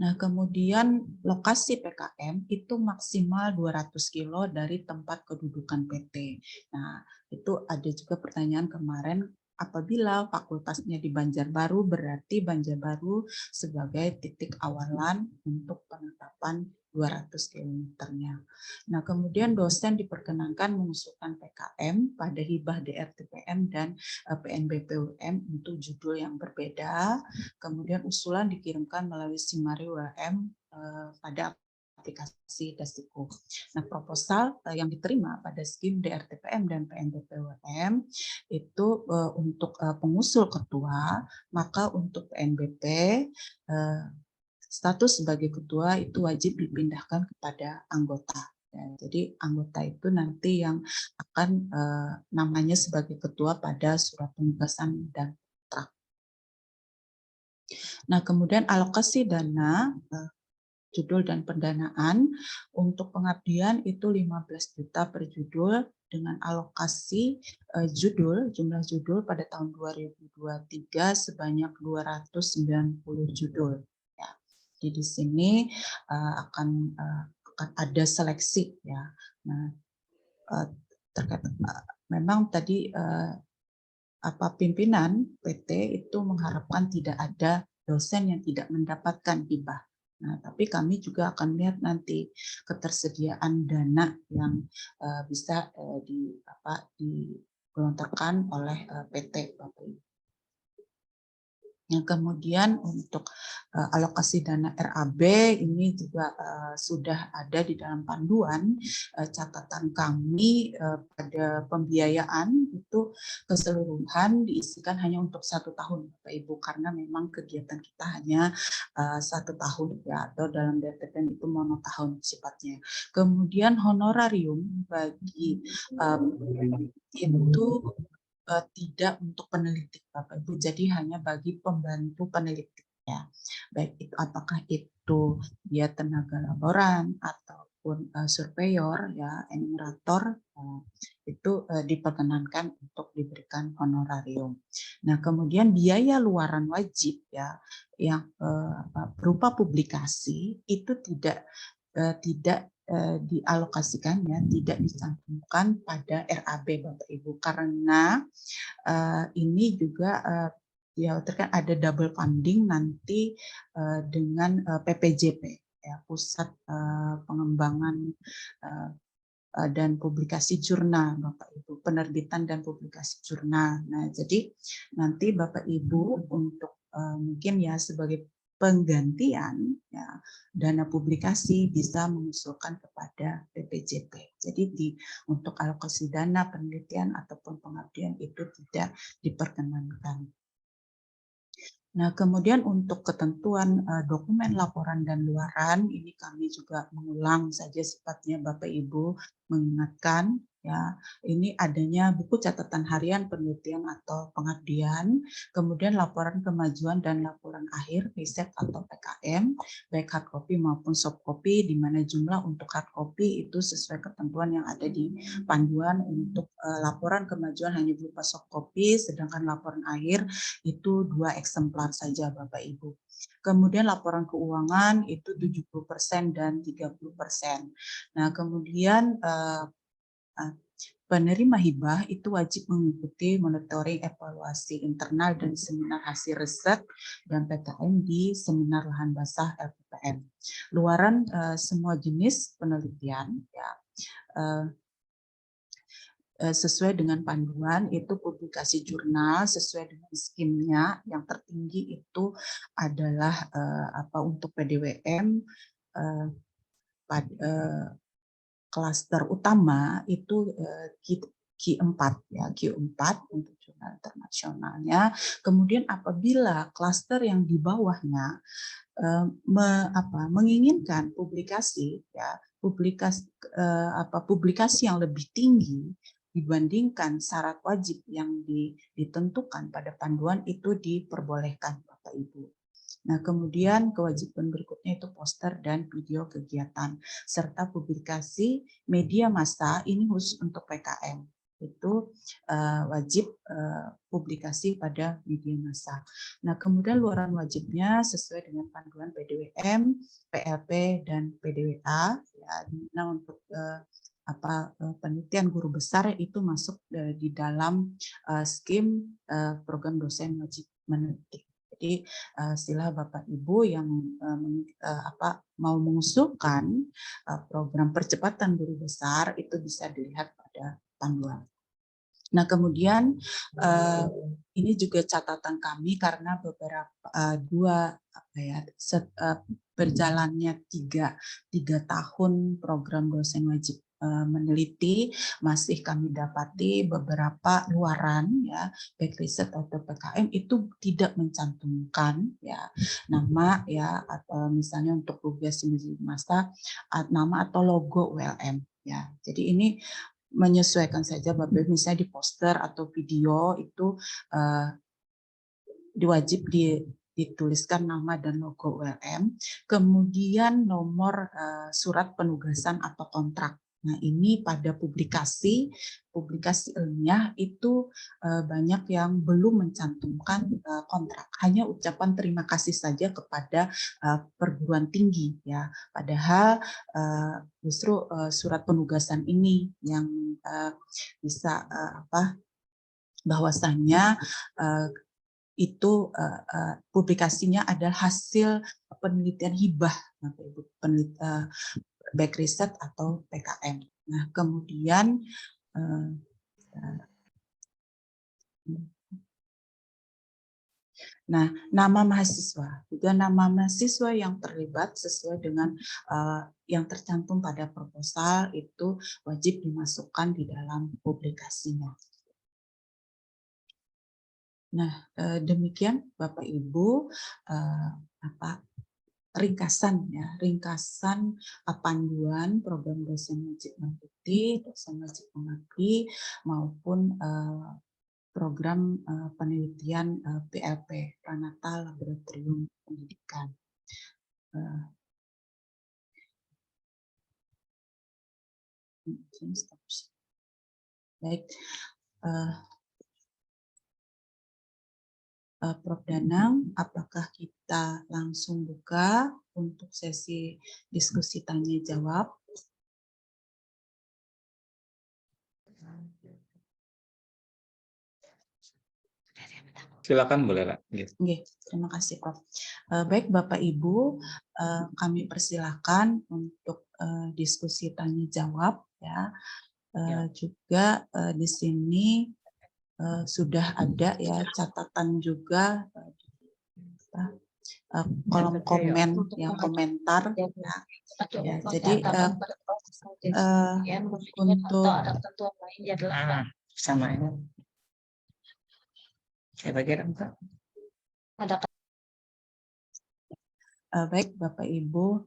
Nah, kemudian lokasi PKM itu maksimal 200 kilo dari tempat kedudukan PT. Nah, itu ada juga pertanyaan kemarin, apabila fakultasnya di Banjarbaru, berarti Banjarbaru sebagai titik awalan untuk penetapan 200 km-nya. Nah, kemudian dosen diperkenankan mengusulkan PKM pada hibah DRTPM dan PNBP-UM untuk judul yang berbeda. Kemudian usulan dikirimkan melalui Simari UM pada aplikasi Dasiku. Nah, proposal yang diterima pada skim DRTPM dan PNBP-UM itu untuk pengusul ketua, maka untuk PNBP status sebagai ketua itu wajib dipindahkan kepada anggota. Ya, jadi anggota itu nanti yang akan namanya sebagai ketua pada surat penugasan dan kontrak. Nah, kemudian alokasi dana judul dan pendanaan untuk pengabdian itu 15 juta per judul dengan alokasi jumlah judul pada tahun 2023 sebanyak 290 judul. Ya. Jadi di sini akan ada seleksi ya. Nah, terkait memang tadi pimpinan PT itu mengharapkan tidak ada dosen yang tidak mendapatkan hibah. Nah, tapi kami juga akan lihat nanti ketersediaan dana yang bisa digelontorkan oleh PT Bapak Ibu. Yang kemudian untuk alokasi dana RAB ini juga sudah ada di dalam panduan catatan kami pada pembiayaan itu keseluruhan diisikan hanya untuk 1 tahun Bapak Ibu, karena memang kegiatan kita hanya 1 tahun ya, atau dalam DRTPM itu monotahun sifatnya. Kemudian honorarium bagi itu tidak untuk peneliti Bapak Ibu, jadi hanya bagi pembantu peneliti ya. Baik itu apakah itu dia tenaga laboran ataupun surveyor ya, enumerator itu diperkenankan untuk diberikan honorarium. Nah, kemudian biaya luaran wajib ya yang berupa publikasi itu tidak dialokasikannya, tidak dicantumkan pada RAB Bapak Ibu, karena ini juga ya terkait ada double funding nanti dengan PPJP ya, Pusat Pengembangan dan Publikasi Jurnal Bapak Ibu, penerbitan dan publikasi jurnal. Nah, jadi nanti Bapak Ibu untuk mungkin ya sebagai penggantian ya, dana publikasi bisa mengusulkan kepada PPJP. Jadi untuk alokasi dana penelitian ataupun pengabdian itu tidak diperkenankan. Nah, kemudian untuk ketentuan dokumen laporan dan luaran, ini kami juga mengulang saja sifatnya Bapak Ibu, mengingatkan ya, ini adanya buku catatan harian penelitian atau pengabdian, kemudian laporan kemajuan dan laporan akhir riset atau PKM, baik hard copy maupun soft copy, di mana jumlah untuk hard copy itu sesuai ketentuan yang ada di panduan. Untuk laporan kemajuan hanya berupa soft copy, sedangkan laporan akhir itu 2 eksemplar saja Bapak Ibu. Kemudian laporan keuangan itu 70% dan 30%. Nah, kemudian penerima hibah itu wajib mengikuti monitoring evaluasi internal dan seminar hasil riset dan PKM di seminar lahan basah LPPM. Luaran semua jenis penelitian ya, sesuai dengan panduan itu publikasi jurnal sesuai dengan skimnya, yang tertinggi itu adalah untuk PDWM klaster utama itu Q4 ya, Q4 untuk jurnal internasionalnya. Kemudian apabila klaster yang di bawahnya menginginkan publikasi ya, publikasi yang lebih tinggi, dibandingkan syarat wajib yang ditentukan pada panduan itu diperbolehkan Bapak Ibu. Nah, kemudian kewajiban berikutnya itu poster dan video kegiatan serta publikasi media massa ini khusus untuk PKM. Itu wajib publikasi pada media massa. Nah, kemudian luaran wajibnya sesuai dengan panduan PDWM, PLP dan PDWA. Ya, nah, untuk penelitian guru besar itu masuk di dalam skim program dosen wajib meneliti. Jadi sila Bapak Ibu yang mau mengusulkan program percepatan guru besar itu bisa dilihat pada panduan. Nah, kemudian ini juga catatan kami karena berjalannya tiga tahun program dosen wajib meneliti, masih kami dapati beberapa luaran ya baik riset atau PKM itu tidak mencantumkan ya nama ya atau misalnya untuk publikasi massa nama atau logo ULM ya. Jadi ini menyesuaikan saja Bapak Ibu, misalnya di poster atau video itu diwajib dituliskan nama dan logo ULM, kemudian nomor surat penugasan atau kontrak. Nah, ini pada publikasi ilmiah itu banyak yang belum mencantumkan kontrak, hanya ucapan terima kasih saja kepada perguruan tinggi ya. Padahal justru surat penugasan ini yang bisa bahwasannya itu publikasinya adalah hasil penelitian hibah baik riset atau PKM. Nah, kemudian nama mahasiswa juga nama mahasiswa yang terlibat sesuai dengan yang tercantum pada proposal itu wajib dimasukkan di dalam publikasinya. Nah, demikian Bapak Ibu ringkasan panduan program dosen wajib meneliti, dosen wajib mengabdi maupun program penelitian PLP Pranata Laboratorium Pendidikan. Baik, Prof. Danang, apakah kita langsung buka untuk sesi diskusi tanya jawab? Silakan boleh, Pak. Oke, terima kasih, Prof. Baik, Bapak Ibu, kami persilakan untuk diskusi tanya jawab ya. Juga di sini sudah ada ya catatan juga kolom komen yang komentar ya. Jadi untuk sama ini saya bagian ada baik Bapak Ibu,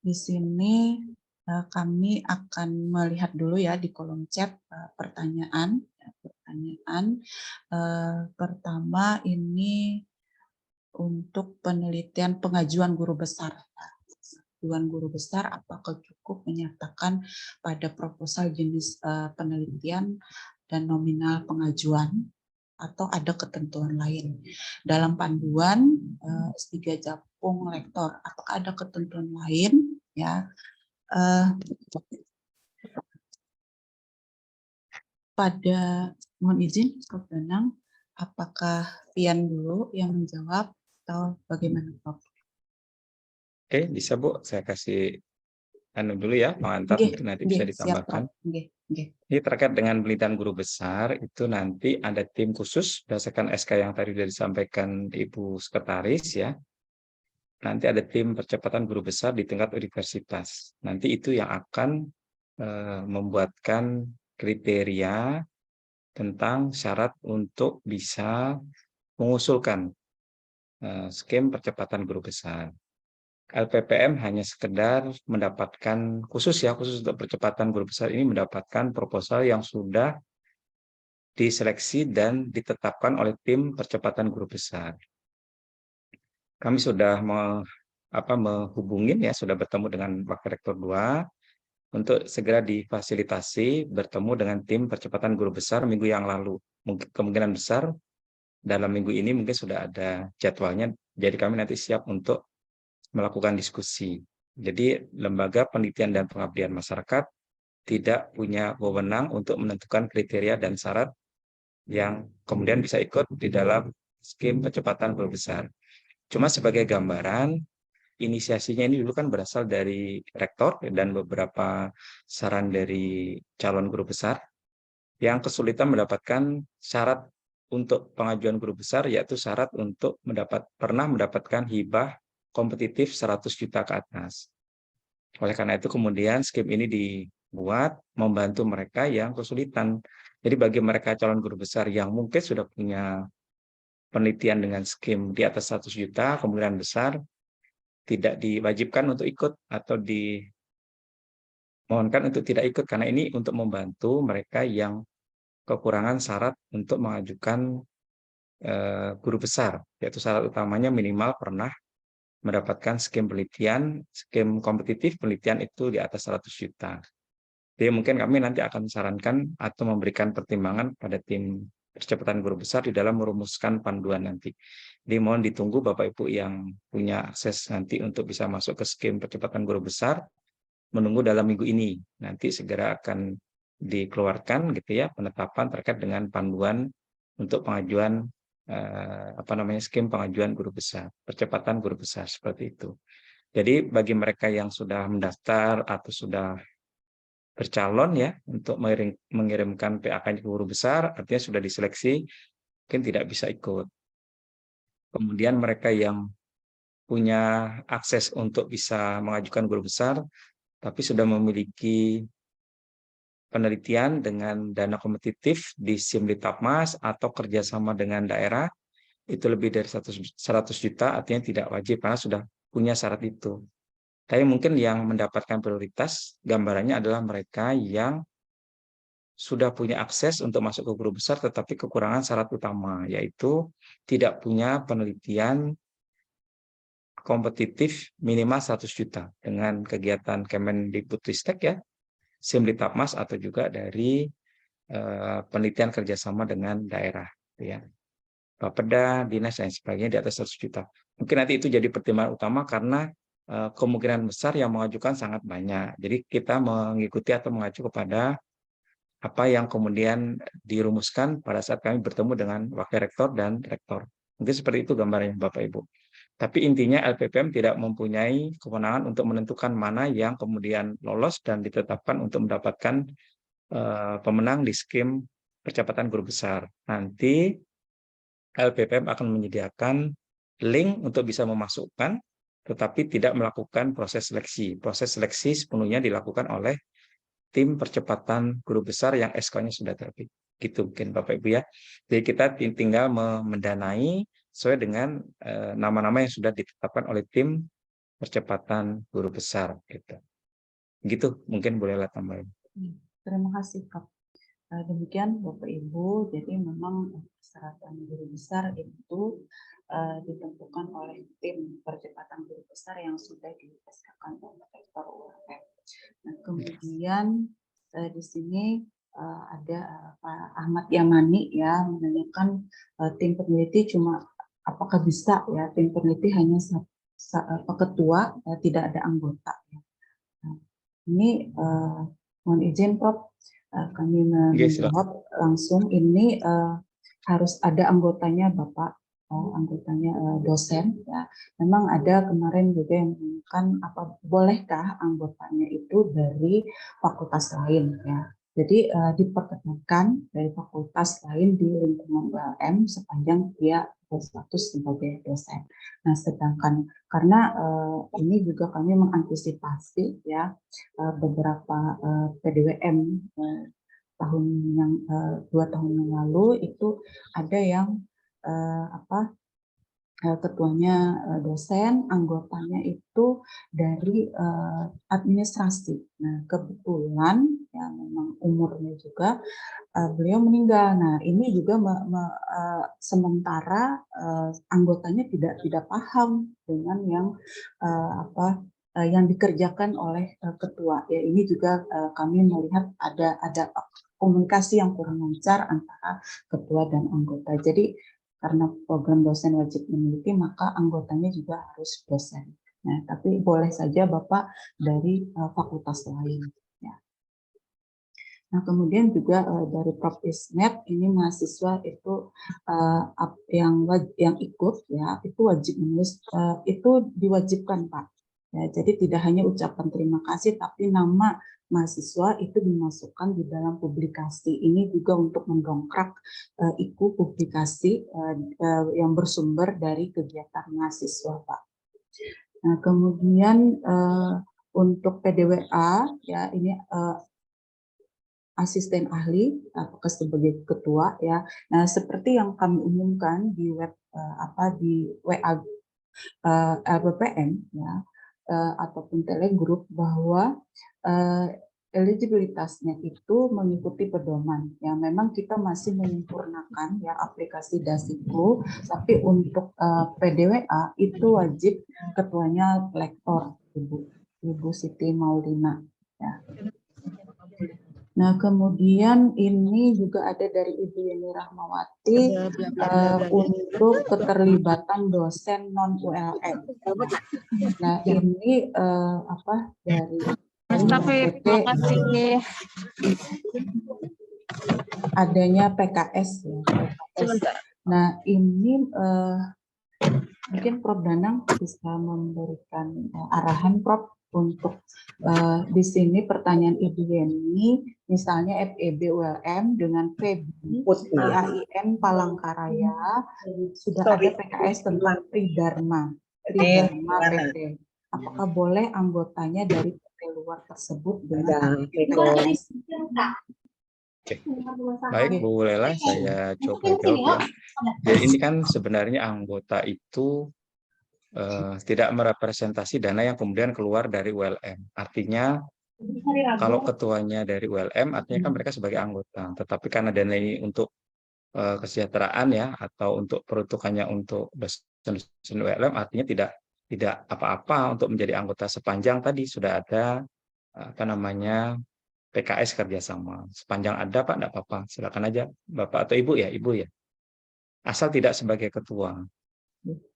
di sini kami akan melihat dulu ya di kolom chat pertanyaan. Pertama ini untuk penelitian pengajuan guru besar. Pengajuan guru besar apakah cukup menyatakan pada proposal jenis penelitian dan nominal pengajuan atau ada ketentuan lain dalam panduan S3 Japung lektor, apakah ada ketentuan lain ya? Mohon izin Prof. Danang, apakah Pian dulu yang menjawab atau bagaimana Prof? Oke, bisa Bu, saya kasih dulu ya, pengantar mungkin nanti bisa ditambahkan. Ini terkait dengan penelitian guru besar, itu nanti ada tim khusus berdasarkan SK yang tadi sudah disampaikan Ibu Sekretaris ya. Nanti ada tim percepatan guru besar di tingkat universitas. Nanti itu yang akan membuatkan kriteria tentang syarat untuk bisa mengusulkan skim percepatan guru besar. LPPM hanya sekedar mendapatkan khusus untuk percepatan guru besar ini mendapatkan proposal yang sudah diseleksi dan ditetapkan oleh tim percepatan guru besar. Kami sudah menghubungin ya, sudah bertemu dengan Wakil Rektor 2 untuk segera difasilitasi bertemu dengan tim percepatan guru besar minggu yang lalu. Mungkin kemungkinan besar dalam minggu ini mungkin sudah ada jadwalnya, jadi kami nanti siap untuk melakukan diskusi. Jadi lembaga penelitian dan pengabdian masyarakat tidak punya wewenang untuk menentukan kriteria dan syarat yang kemudian bisa ikut di dalam skim percepatan guru besar. Cuma sebagai gambaran, inisiasinya ini dulu kan berasal dari rektor dan beberapa saran dari calon guru besar yang kesulitan mendapatkan syarat untuk pengajuan guru besar, yaitu syarat untuk pernah mendapatkan hibah kompetitif 100 juta ke atas. Oleh karena itu kemudian skim ini dibuat membantu mereka yang kesulitan. Jadi bagi mereka calon guru besar yang mungkin sudah punya penelitian dengan skim di atas 100 juta, kemungkinan besar tidak diwajibkan untuk ikut atau dimohonkan untuk tidak ikut, karena ini untuk membantu mereka yang kekurangan syarat untuk mengajukan guru besar, yaitu syarat utamanya minimal pernah mendapatkan skim kompetitif penelitian itu di atas 100 juta. Jadi mungkin kami nanti akan sarankan atau memberikan pertimbangan pada tim percepatan guru besar di dalam merumuskan panduan nanti. Jadi mohon ditunggu Bapak Ibu yang punya akses nanti untuk bisa masuk ke skim percepatan guru besar, menunggu dalam minggu ini. Nanti segera akan dikeluarkan gitu ya penetapan terkait dengan panduan untuk pengajuan skim pengajuan guru besar, percepatan guru besar seperti itu. Jadi bagi mereka yang sudah mendaftar atau sudah bercalon ya untuk mengirimkan PAK ke guru besar, artinya sudah diseleksi, mungkin tidak bisa ikut. Kemudian mereka yang punya akses untuk bisa mengajukan guru besar, tapi sudah memiliki penelitian dengan dana kompetitif di Simlitapmas atau kerjasama dengan daerah, itu lebih dari 100 juta, artinya tidak wajib karena sudah punya syarat itu. Tapi mungkin yang mendapatkan prioritas gambarannya adalah mereka yang sudah punya akses untuk masuk ke guru besar tetapi kekurangan syarat utama, yaitu tidak punya penelitian kompetitif minimal 100 juta dengan kegiatan Kemendikbudristek ya, Simlitapmas atau juga dari penelitian kerjasama dengan daerah ya. Bapeda, dinas dan sebagainya di atas 100 juta. Mungkin nanti itu jadi pertimbangan utama karena kemungkinan besar yang mengajukan sangat banyak. Jadi kita mengikuti atau mengacu kepada apa yang kemudian dirumuskan pada saat kami bertemu dengan wakil rektor dan rektor. Mungkin seperti itu gambarnya Bapak Ibu. Tapi intinya LPPM tidak mempunyai kewenangan untuk menentukan mana yang kemudian lolos dan ditetapkan untuk mendapatkan pemenang di skim percepatan guru besar. Nanti LPPM akan menyediakan link untuk bisa memasukkan, tetapi tidak melakukan proses seleksi. Proses seleksi sepenuhnya dilakukan oleh tim percepatan guru besar yang SK-nya sudah terbit. Gitu mungkin Bapak Ibu ya. Jadi kita tinggal mendanai sesuai dengan nama-nama yang sudah ditetapkan oleh tim percepatan guru besar. Gitu mungkin bolehlah tambahin. Terima kasih Kak. Demikian Bapak Ibu, jadi memang persyaratan guru besar itu ditentukan oleh tim percepatan guru besar yang sudah di-SK-kan oleh Rektor UAM. Nah, kemudian di sini ada Pak Ahmad Yamani ya menanyakan tim peneliti cuma apakah bisa ya tim peneliti hanya ketua tidak ada anggota. Ya. Nah, ini mohon izin Prof. Kami menjawab langsung ini harus ada anggotanya Bapak, anggotanya dosen ya. Memang ada kemarin juga yang menanyakan bolehkah anggotanya itu dari fakultas lain ya. Jadi diperkenankan dari fakultas lain di lingkungan ULM sepanjang dia berstatus sebagai dosen. Nah, sedangkan karena ini juga kami mengantisipasi ya beberapa PDWM tahun yang 2 tahun yang lalu itu ada yang ketuanya dosen, anggotanya itu dari administrasi. Nah, kebetulan ya memang umurnya juga beliau meninggal. Nah, ini juga sementara anggotanya tidak paham dengan yang yang dikerjakan oleh ketua. Ya, ini juga kami melihat ada komunikasi yang kurang lancar antara ketua dan anggota. Jadi karena program dosen wajib meneliti, maka anggotanya juga harus dosen. Nah, tapi boleh saja Bapak dari fakultas lain. Ya. Nah, kemudian juga dari Prof. Ismet, ini mahasiswa itu yang ikut, ya, itu wajib menulis, itu diwajibkan, Pak. Ya, jadi tidak hanya ucapan terima kasih, tapi nama mahasiswa itu dimasukkan di dalam publikasi. Ini juga untuk mendongkrak IKU publikasi yang bersumber dari kegiatan mahasiswa, Pak. Nah, kemudian untuk PDWA, ya ini asisten ahli apakah sebagai ketua, ya. Nah, seperti yang kami umumkan di web di WA LPPM, ya, ataupun telegroup, bahwa eligibilitasnya itu mengikuti pedoman. Ya, memang kita masih menyempurnakan ya aplikasi Dasiku, tapi untuk PDWA itu wajib ketuanya lektor Ibu Siti Maulina. Ya. Nah, kemudian ini juga ada dari Ibu Yeni Rahmawati untuk keterlibatan dosen non ULM. Nah, ini dari makasih. adanya PKS, ya. PKS. Nah, ini mungkin Prof. Danang bisa memberikan arahan, Prof, untuk di sini pertanyaan Ibu Yeni, misalnya FEB ULM dengan PEB IAIN Palangkaraya sudah ada PKS tentang Tridharma PT. Apakah boleh anggotanya dari PT luar tersebut dengan PKS? Oke. Baik, Bu Lela, saya coba jawab ya. Jadi ini kan sebenarnya anggota itu tidak merepresentasi dana yang kemudian keluar dari ULM. Artinya kalau ketuanya dari ULM, artinya kan mereka sebagai anggota. Tetapi karena dana ini untuk kesejahteraan ya, atau untuk peruntukannya untuk dosen ULM, artinya tidak apa-apa untuk menjadi anggota sepanjang tadi sudah ada PKS kerjasama. Sepanjang ada Pak, tidak apa-apa. Silakan aja Bapak atau Ibu ya, Ibu ya. Asal tidak sebagai ketua.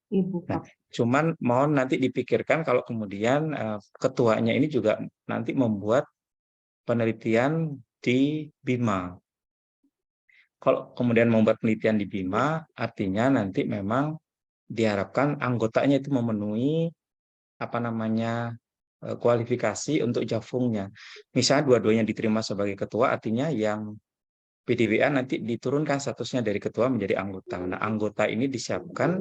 Ibu, Nah, cuman mohon nanti dipikirkan kalau kemudian ketuanya ini juga nanti membuat penelitian di BIMA. Kalau kemudian membuat penelitian di BIMA, artinya nanti memang diharapkan anggotanya itu memenuhi kualifikasi untuk jafungnya. Misalnya dua-duanya diterima sebagai ketua, artinya yang PDWA nanti diturunkan statusnya dari ketua menjadi anggota. Nah, anggota ini disiapkan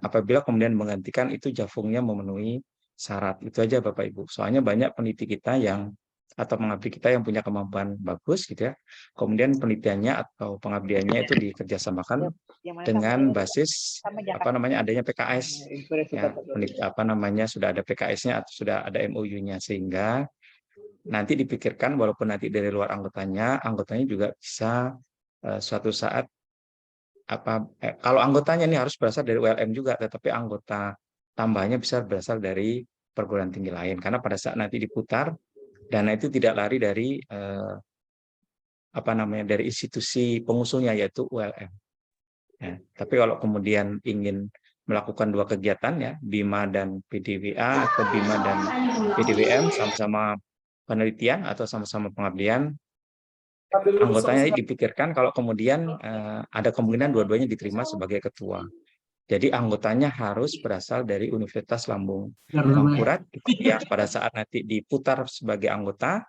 apabila kemudian menggantikan itu jafungnya memenuhi syarat. Itu aja Bapak Ibu. Soalnya banyak peneliti kita atau pengabdi kita yang punya kemampuan bagus gitu ya. Kemudian penelitiannya atau pengabdiannya itu dikerjasamakan dengan basis adanya PKS. Ya, sudah ada PKS-nya atau sudah ada MOU-nya, sehingga nanti dipikirkan walaupun nanti dari luar anggotanya juga bisa suatu saat kalau anggotanya ini harus berasal dari ULM juga, tetapi anggota tambahnya bisa berasal dari perguruan tinggi lain, karena pada saat nanti diputar dana itu tidak lari dari dari institusi pengusulnya yaitu ULM. Ya, tapi kalau kemudian ingin melakukan dua kegiatan ya, BIMA dan PDWA atau BIMA dan PDWM sama-sama penelitian atau sama-sama pengabdian, anggotanya dipikirkan kalau kemudian ada kemungkinan dua-duanya diterima sebagai ketua. Jadi anggotanya harus berasal dari Universitas Lambung Mangkurat yang pada saat nanti diputar sebagai anggota,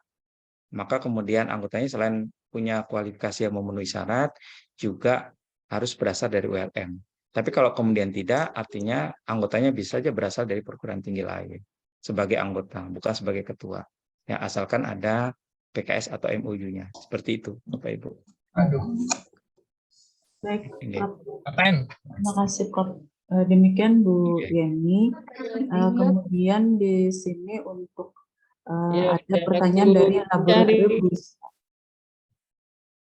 maka kemudian anggotanya selain punya kualifikasi yang memenuhi syarat, juga harus berasal dari ULM. Tapi kalau kemudian tidak, artinya anggotanya bisa saja berasal dari perguruan tinggi lain sebagai anggota, bukan sebagai ketua. Ya, asalkan ada PKS atau MOU-nya. Seperti itu, Bapak Ibu. Baik, Prof. Terima kasih, Prof. Demikian Bu Oke. Yeni. Kemudian di sini untuk Ya, ada udah pertanyaan aku dari cari.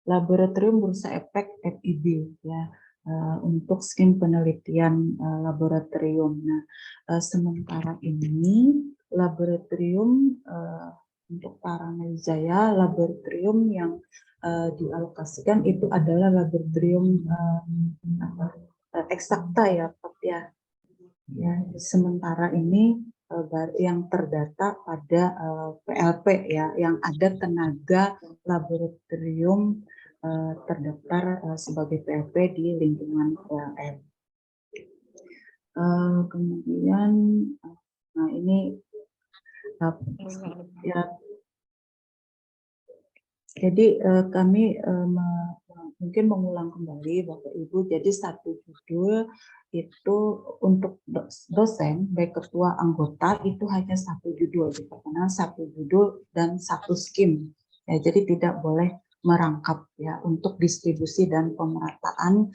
Laboratorium Bursa Efek FIB ya, untuk skim penelitian laboratorium. Nah, sementara ini laboratorium untuk Paranajaya, laboratorium yang dialokasikan itu adalah laboratorium eksakta ya Pak ya. Ya, sementara ini yang terdata pada PLP ya, yang ada tenaga laboratorium terdaftar sebagai PLP di lingkungan PLN. Kemudian, nah ini ya, jadi kami mungkin mengulang kembali Bapak Ibu. Jadi satu judul itu untuk dosen baik ketua anggota itu hanya satu judul, karena satu judul dan satu skim. Ya, jadi tidak boleh merangkap ya untuk distribusi dan pemerataan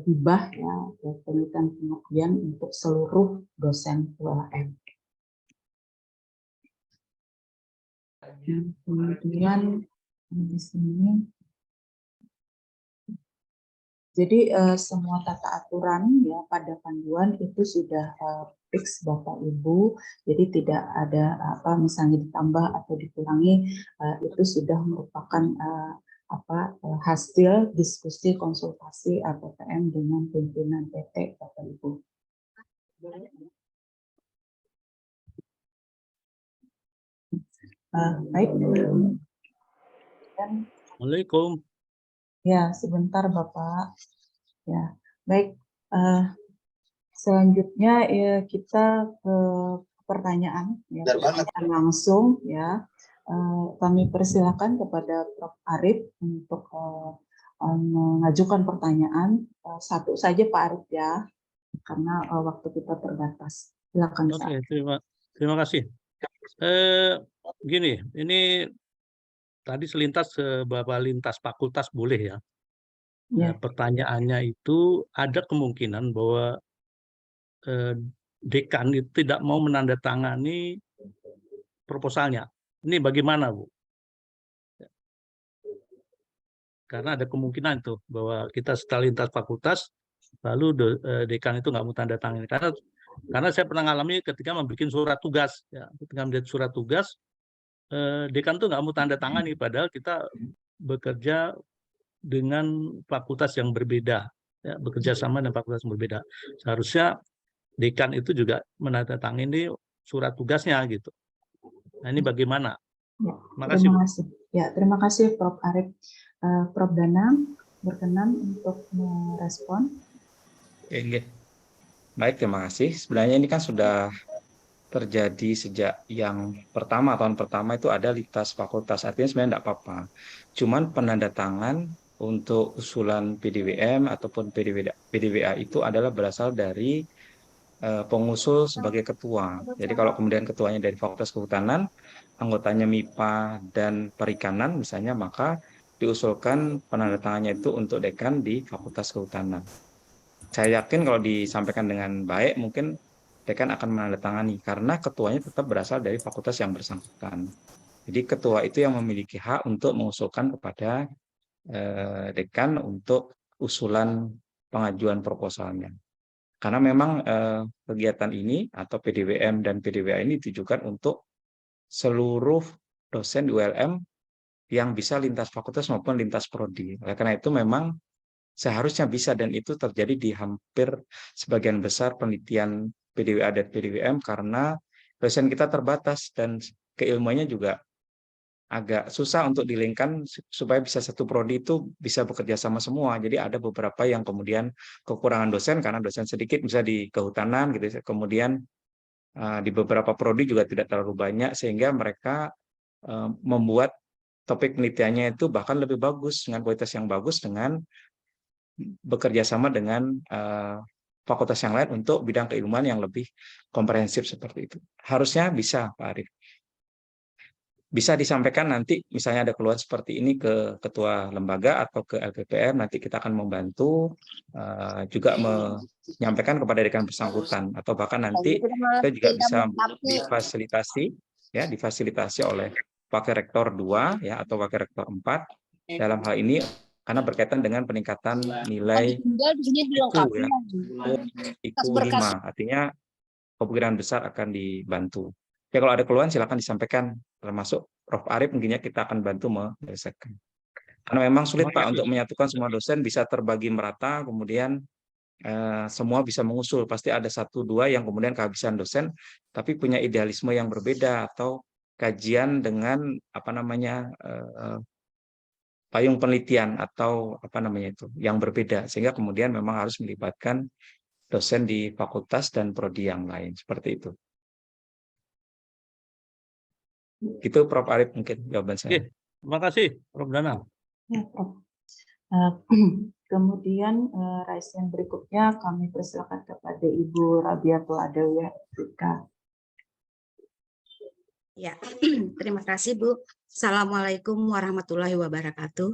hibah ya penelitian pengabdian untuk seluruh dosen ULM. Kemudian di sini, jadi semua tata aturan ya pada panduan itu sudah fix Bapak Ibu, jadi tidak ada misalnya ditambah atau dikurangi, itu sudah merupakan hasil diskusi konsultasi APPM dengan pimpinan PT Bapak Ibu. Baik. Assalamualaikum. Ya, sebentar Bapak. Ya, baik. Selanjutnya ya kita ke pertanyaan, ya, pertanyaan langsung ya. Kami persilakan kepada Prof. Arif untuk mengajukan pertanyaan. Satu saja Pak Arif ya, karena waktu kita terbatas. Silakan. Oke, terima kasih. Gini, ini tadi selintas beberapa lintas fakultas boleh ya. Ya. Pertanyaannya itu ada kemungkinan bahwa dekan itu tidak mau menandatangani proposalnya. Ini bagaimana, Bu? Karena ada kemungkinan itu bahwa kita setelah lintas fakultas lalu dekan itu nggak mau tanda tangan. Karena saya pernah ngalami ketika membuat surat tugas, ya, ketika membuat surat tugas, dekan tuh nggak mau tanda tangani, padahal kita bekerja dengan fakultas yang berbeda, ya, bekerja sama dengan fakultas yang berbeda. Seharusnya dekan itu juga menandatangani surat tugasnya gitu. Nah, ini bagaimana? Ya, Makasih, terima kasih. Ya, terima kasih Prof. Arif. Prof. Danang berkenan untuk merespon. Oke. Baik, terima kasih. Sebenarnya ini kan sudah terjadi sejak yang pertama, tahun pertama itu ada lintas fakultas. Artinya sebenarnya tidak apa-apa. Cuman penandatangan untuk usulan PDWM ataupun PDWA itu adalah berasal dari pengusul sebagai ketua. Jadi kalau kemudian ketuanya dari Fakultas Kehutanan, anggotanya MIPA dan Perikanan misalnya, maka diusulkan penandatangannya itu untuk dekan di Fakultas Kehutanan. Saya yakin kalau disampaikan dengan baik, mungkin dekan akan menandatangani karena ketuanya tetap berasal dari fakultas yang bersangkutan. Jadi ketua itu yang memiliki hak untuk mengusulkan kepada dekan untuk usulan pengajuan proposalnya. Karena memang kegiatan ini atau PDWM dan PDWA ini ditujukan untuk seluruh dosen di ULM yang bisa lintas fakultas maupun lintas prodi. Oleh karena itu memang seharusnya bisa, dan itu terjadi di hampir sebagian besar penelitian PDWA dan PDWM karena dosen kita terbatas dan keilmuannya juga agak susah untuk dilingkan supaya bisa satu prodi itu bisa bekerja sama semua. Jadi ada beberapa yang kemudian kekurangan dosen karena dosen sedikit, bisa di kehutanan gitu. Kemudian di beberapa prodi juga tidak terlalu banyak sehingga mereka membuat topik penelitiannya itu bahkan lebih bagus dengan kualitas yang bagus dengan bekerja sama dengan fakultas yang lain untuk bidang keilmuan yang lebih komprehensif seperti itu. Harusnya bisa, Pak Arif. bisa disampaikan nanti misalnya ada keluhan seperti ini ke ketua lembaga atau ke LPPR, nanti kita akan membantu juga menyampaikan kepada dekan bersangkutan, atau bahkan nanti kita juga bisa difasilitasi oleh Wakil Rektor 2 ya atau Wakil Rektor 4 dalam hal ini karena berkaitan dengan peningkatan nilai IQ ya, IQ 5, artinya kemungkinan besar akan dibantu. Ya kalau ada keluhan silakan disampaikan, termasuk Prof. Arif mungkinnya kita akan bantu menyelesaikan. Karena memang sulit Pak untuk menyatukan semua dosen, bisa terbagi merata, kemudian semua bisa mengusul. Pasti ada 1-2 yang kemudian kehabisan dosen, tapi punya idealisme yang berbeda atau kajian dengan payung penelitian atau yang berbeda, sehingga kemudian memang harus melibatkan dosen di fakultas dan prodi yang lain seperti itu. Gitu Prof. Arif mungkin jawaban saya. Oke, terima kasih Prof. Danang. Ya, Prof. Kemudian raise yang berikutnya kami persilakan kepada Ibu Rabiatul Adawiyah SPK. Ya, terima kasih Bu. Assalamualaikum warahmatullahi wabarakatuh.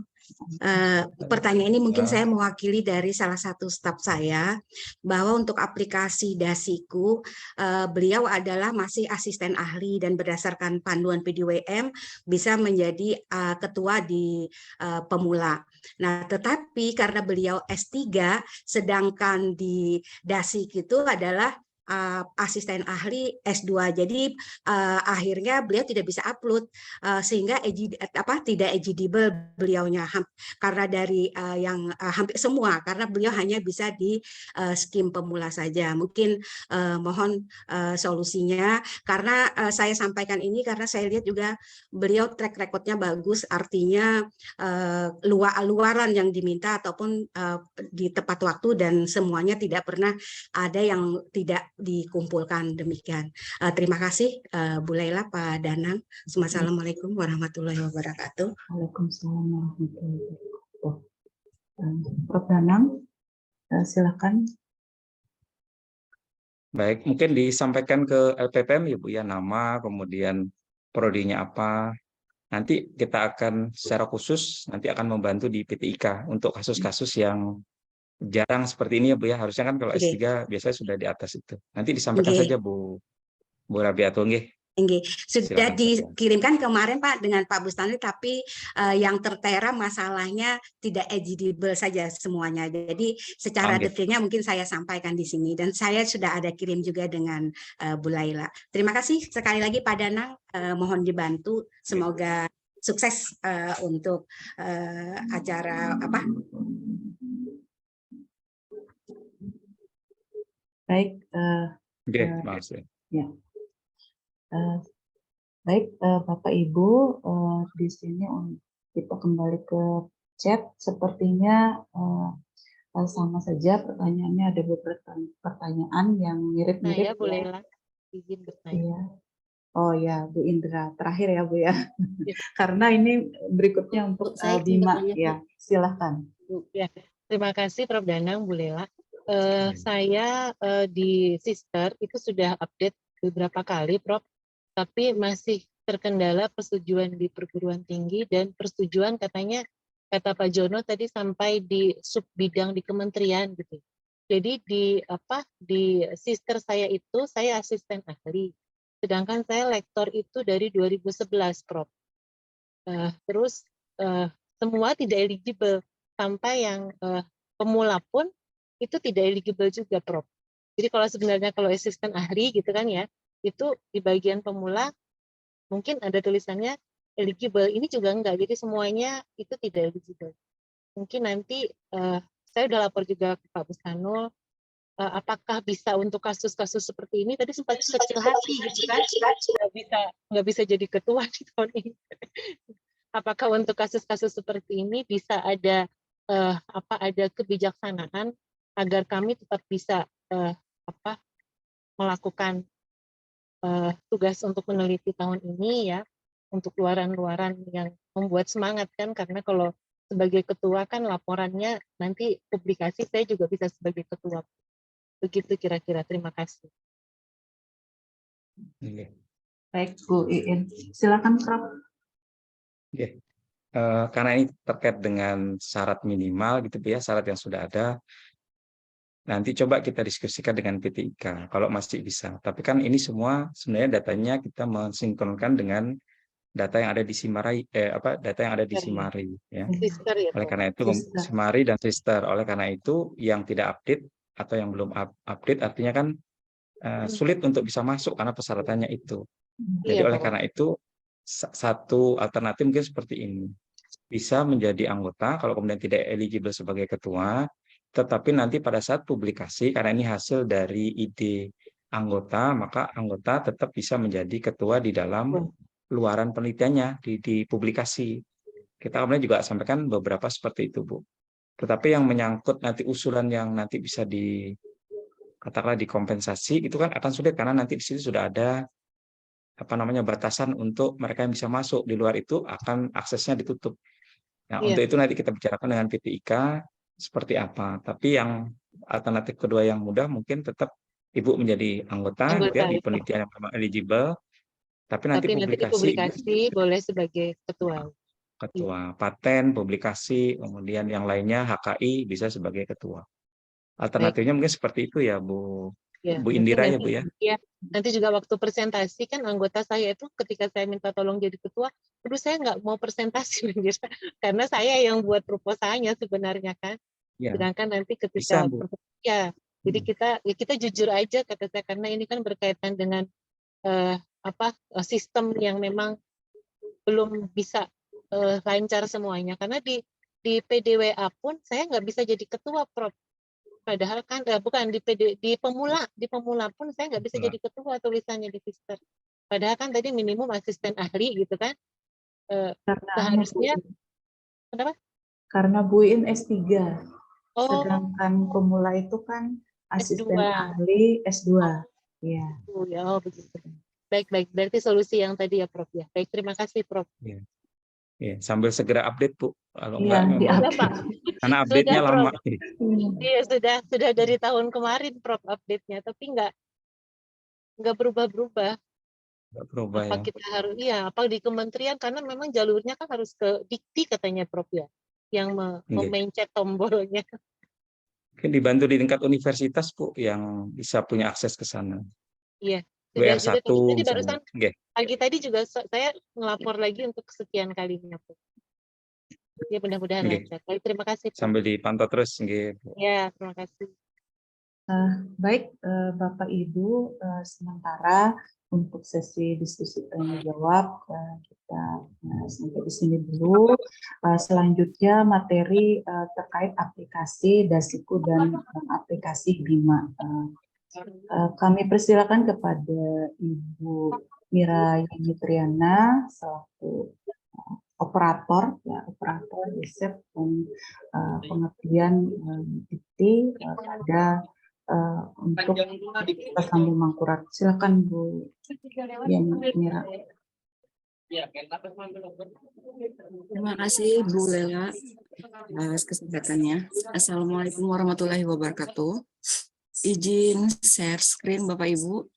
Pertanyaan ini mungkin saya mewakili dari salah satu staf saya, bahwa untuk aplikasi Dasiku, beliau adalah masih asisten ahli dan berdasarkan panduan PDWM bisa menjadi ketua di pemula. Nah, tetapi karena beliau S3, sedangkan di Dasik itu adalah asisten ahli S2, jadi akhirnya beliau tidak bisa upload sehingga tidak eligible beliaunya karena dari yang hampir semua, karena beliau hanya bisa di skim pemula saja. Mungkin mohon solusinya, karena saya sampaikan ini karena saya lihat juga beliau track recordnya bagus, artinya luaran yang diminta ataupun di tepat waktu dan semuanya tidak pernah ada yang tidak dikumpulkan. Demikian. Terima kasih Bu Laila, Pak Danang. Assalamualaikum warahmatullahi wabarakatuh. Waalaikumsalam warahmatullahi wabarakatuh. Prof. Danang, silakan. Baik, mungkin disampaikan ke LPPM ya Bu ya, nama, kemudian prodinya apa. Nanti kita akan secara khusus nanti akan membantu di PTIK untuk kasus-kasus yang jarang seperti ini ya Bu ya. Harusnya kan kalau S3 biasanya sudah di atas itu. Nanti disampaikan saja Bu Rabiatul nggih. Sudah dikirimkan kemarin Pak dengan Pak Bustani, tapi yang tertera masalahnya tidak eligible saja semuanya. Jadi secara detailnya mungkin saya sampaikan di sini, dan saya sudah ada kirim juga dengan Bu Laila. Terima kasih sekali lagi Pak Danang, mohon dibantu. Semoga sukses untuk acara apa? Baik. Ya. Baik, Bapak Ibu, di sini kita kembali ke chat. Sepertinya sama saja pertanyaannya, ada beberapa pertanyaan yang mirip-mirip. Saya boleh izin bertanya. Iya. Oh ya, Bu Indra, terakhir ya Bu ya. Karena ini berikutnya untuk Bima. Ya, silahkan. Ya, terima kasih Prof. Danang, Bu Lela. Saya di Sister itu sudah update beberapa kali, Prof. Tapi masih terkendala persetujuan di perguruan tinggi, dan persetujuan katanya, kata Pak Jono tadi, sampai di sub bidang di kementerian gitu. Jadi di Sister saya itu saya asisten ahli, sedangkan saya lektor itu dari 2011, Prof. Terus semua tidak eligible, sampai yang pemula pun itu tidak eligible juga, Prof. Jadi kalau asisten ahli gitu kan ya, itu di bagian pemula mungkin ada tulisannya eligible, ini juga enggak, jadi semuanya itu tidak eligible. Mungkin nanti saya udah lapor juga ke Pak Bustanul, apakah bisa untuk kasus-kasus seperti ini, tadi sempat kecil hati gitu kan, nggak bisa jadi ketua di tahun ini. Apakah untuk kasus-kasus seperti ini bisa ada ada kebijaksanaan agar kami tetap bisa melakukan tugas untuk meneliti tahun ini ya, untuk luaran-luaran yang membuat semangat kan, karena kalau sebagai ketua kan laporannya nanti publikasi, saya juga bisa sebagai ketua. Begitu kira-kira. Terima kasih. Baik Bu Iin, silakan Prof. Oke. Karena ini terkait dengan syarat minimal gitu Bu ya, syarat yang sudah ada, nanti coba kita diskusikan dengan PTIK kalau masih bisa. Tapi kan ini semua sebenarnya datanya kita mensinkronkan dengan data yang ada di data yang ada di Simari ya. Sister ya Oleh Prof. karena itu Sister. Simari dan Sister. Oleh karena itu yang tidak update atau yang belum update artinya kan sulit untuk bisa masuk karena persyaratannya itu. Jadi Iya oleh Prof. karena itu satu alternatif mungkin seperti ini. Bisa menjadi anggota kalau kemudian tidak eligible sebagai ketua, tetapi nanti pada saat publikasi karena ini hasil dari ide anggota, maka anggota tetap bisa menjadi ketua di dalam luaran penelitiannya di publikasi. Kita kemudian juga sampaikan beberapa seperti itu, Bu. Tetapi yang menyangkut nanti usulan yang nanti bisa katakanlah dikompensasi itu kan akan sulit karena nanti di situ sudah ada batasan untuk mereka yang bisa masuk. Di luar itu akan aksesnya ditutup. Nah, Iya. untuk itu nanti kita bicarakan dengan PTIK seperti apa. Tapi yang alternatif kedua yang mudah mungkin tetap Ibu menjadi anggota gitu ya Anggota di itu. penelitian yang memang eligible. Tapi nanti Tapi nanti publikasi Ibu dipublikasi boleh sebagai ketua. ketua paten, publikasi, kemudian yang lainnya HKI bisa sebagai ketua. Baik. Alternatifnya mungkin seperti itu ya Bu Ya, Bu mungkin Indira ya nanti, Bu ya. ya, nanti juga waktu presentasi kan anggota saya itu ketika saya minta tolong jadi ketua, aduh saya nggak mau presentasi karena saya yang buat proposalnya sebenarnya kan. Ya, Sedangkan nanti bisa ketika Bu. ya, jadi kita jujur aja kata saya karena ini kan berkaitan dengan sistem yang memang belum bisa lancar semuanya karena di PDWA pun saya nggak bisa jadi ketua Prof. Padahal kan bukan di pemula pun saya nggak bisa jadi ketua tulisannya di Sister. Padahal kan tadi minimum asisten ahli gitu kan. Seharusnya kenapa? Karena Bu In S3. Oh, Sedangkan pemula itu kan S2. asisten ahli S2. Ya. Ya, oh begitu. Baik. Berarti solusi yang tadi ya Prof ya. Baik, terima kasih Prof. Ya. Ya, sambil segera update Bu. Kalau Iya, enggak memang Sudah Pak. karena update-nya Sudah lama. Prof. Iya sudah dari tahun kemarin Prof update-nya, tapi nggak berubah-berubah. Enggak berubah Apa ya. kita harus apa di kementerian karena memang jalurnya kan harus ke Dikti katanya Prof ya, yang Iya. memencet tombolnya. Mungkin dibantu di tingkat universitas Bu yang bisa punya akses ke sana. Iya, sudah WR1 juga tadi misalnya. barusan Nggih. pagi tadi juga saya ngelapor lagi untuk kesekian kalinya Prof. Ya mudah-mudahan Nggih. lancar. Baik, terima kasih Prof. Sambil dipantau terus nggih. Ya, terima kasih. Baik, Bapak Ibu, sementara untuk sesi diskusi tanya jawab kita sampai di sini dulu. Selanjutnya materi terkait aplikasi Dasiku dan aplikasi Bima. Kami persilakan kepada Ibu Mira Yeni Triana selaku operator riset dan pengertian dikti pada untuk kita sambung mangkurat. Silakan Bu Yeni Mira. Terima kasih Bu Lela atas kesempatannya. Assalamualaikum warahmatullahi wabarakatuh. Izin share screen Bapak Ibu.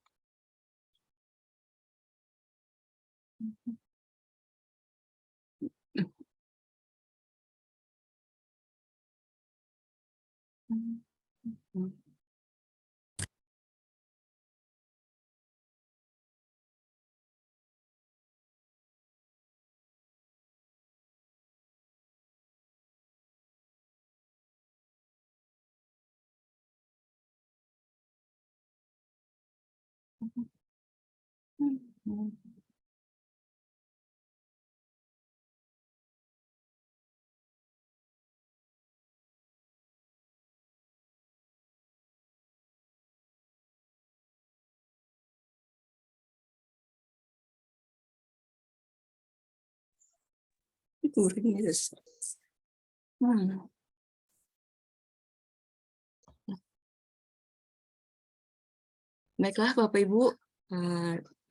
Baiklah Bapak Ibu,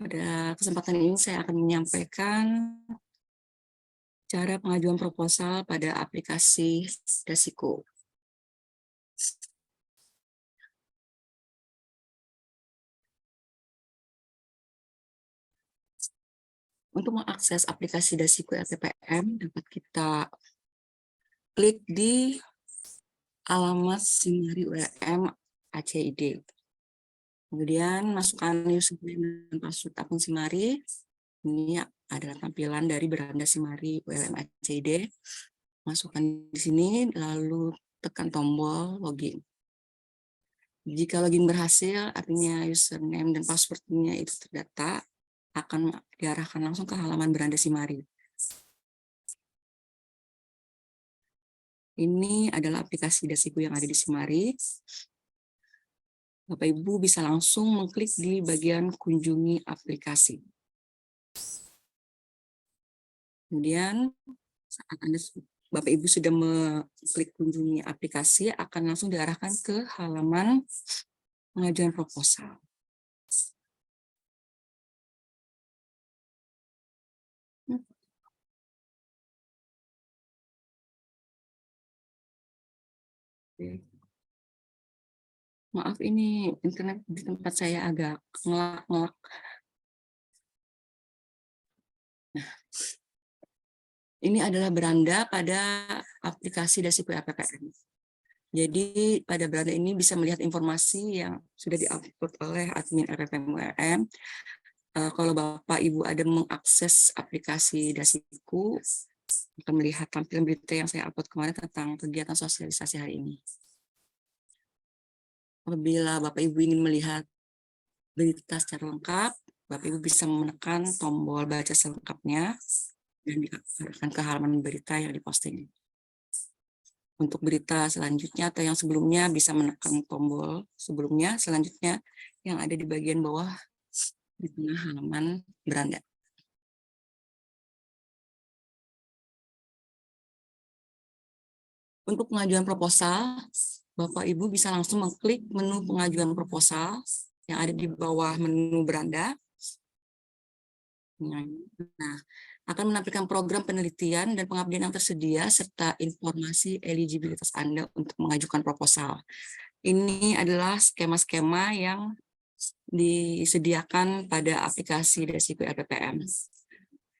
pada kesempatan ini saya akan menyampaikan cara pengajuan proposal pada aplikasi Dasiku. Untuk mengakses aplikasi Dasiku LPPM dapat kita klik di alamat Simari ULM ACID. Kemudian masukkan username dan password akun Simari. Ini adalah tampilan dari beranda Simari ULM ACID. Masukkan di sini, lalu tekan tombol login. Jika login berhasil, artinya username dan passwordnya itu terdata, akan diarahkan langsung ke halaman beranda Simari. Ini adalah aplikasi Dasiku yang ada di Simari. Bapak Ibu bisa langsung mengklik di bagian kunjungi aplikasi. Kemudian saat Bapak Ibu sudah mengklik kunjungi aplikasi, akan langsung diarahkan ke halaman pengajuan proposal. Maaf, ini internet di tempat saya agak ngelak-ngelak. Nah, ini adalah beranda pada aplikasi Dasiku LPPM. Jadi pada beranda ini bisa melihat informasi yang sudah diupload oleh admin LPPM ULM. Kalau Bapak Ibu ada mengakses aplikasi Dasiku, akan melihat tampilan berita yang saya upload kemarin tentang kegiatan sosialisasi hari ini. Apabila Bapak Ibu ingin melihat berita secara lengkap, Bapak Ibu bisa menekan tombol baca selengkapnya dan diarahkan ke halaman berita yang diposting. Untuk berita selanjutnya atau yang sebelumnya bisa menekan tombol sebelumnya, selanjutnya yang ada di bagian bawah di tengah halaman beranda. Untuk pengajuan proposal, Bapak Ibu bisa langsung mengklik menu pengajuan proposal yang ada di bawah menu beranda. Nah, akan menampilkan program penelitian dan pengabdian yang tersedia serta informasi eligibilitas Anda untuk mengajukan proposal. Ini adalah skema-skema yang disediakan pada aplikasi Dasiku LPPM.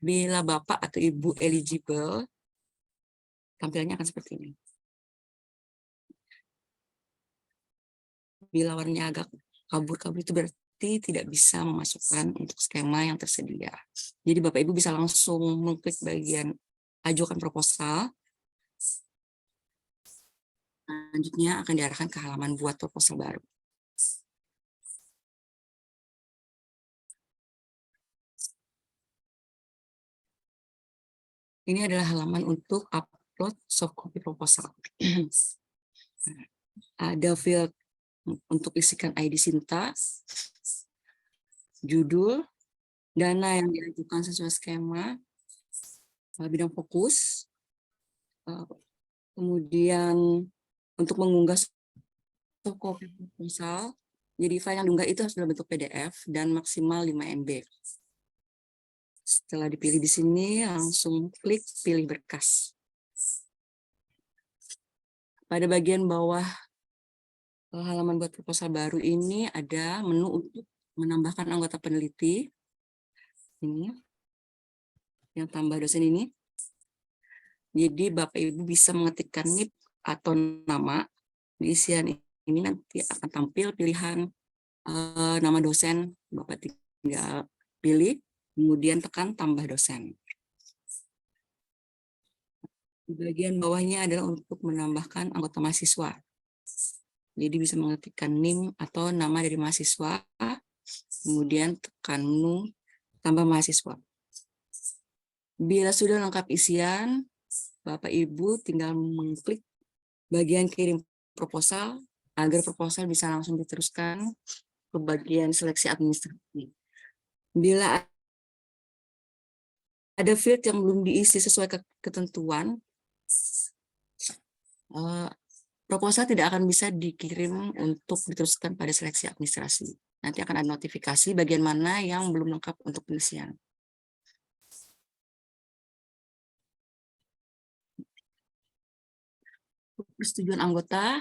Bila Bapak atau Ibu eligible, tampilannya akan seperti ini. Bila warnanya agak kabur-kabur itu berarti tidak bisa memasukkan untuk skema yang tersedia. Jadi Bapak Ibu bisa langsung mengklik bagian ajukan proposal. Selanjutnya akan diarahkan ke halaman buat proposal baru. Ini adalah halaman untuk upload soft copy proposal. Ada field untuk isikan ID Sinta, judul, dana yang diajukan sesuai skema, bidang fokus, kemudian untuk mengunggah soft copy proposal, jadi file yang diunggah itu harus dalam bentuk PDF dan maksimal 5 MB. Setelah dipilih di sini, langsung klik pilih berkas. Pada bagian bawah halaman buat proposal baru ini ada menu untuk menambahkan anggota peneliti. Ini yang tambah dosen ini. Jadi Bapak Ibu bisa mengetikkan NIP atau nama. Di isian ini nanti akan tampil pilihan nama dosen. Bapak tinggal pilih, kemudian tekan tambah dosen. Di bagian bawahnya adalah untuk menambahkan anggota mahasiswa. Jadi bisa mengetikkan NIM atau nama dari mahasiswa, kemudian tekan menu tambah mahasiswa. Bila sudah lengkap isian, Bapak Ibu tinggal mengklik bagian kirim proposal agar proposal bisa langsung diteruskan ke bagian seleksi administratif. Bila ada field yang belum diisi sesuai ketentuan, proposal tidak akan bisa dikirim untuk diteruskan pada seleksi administrasi. Nanti akan ada notifikasi bagian mana yang belum lengkap untuk pengisian. Persetujuan anggota,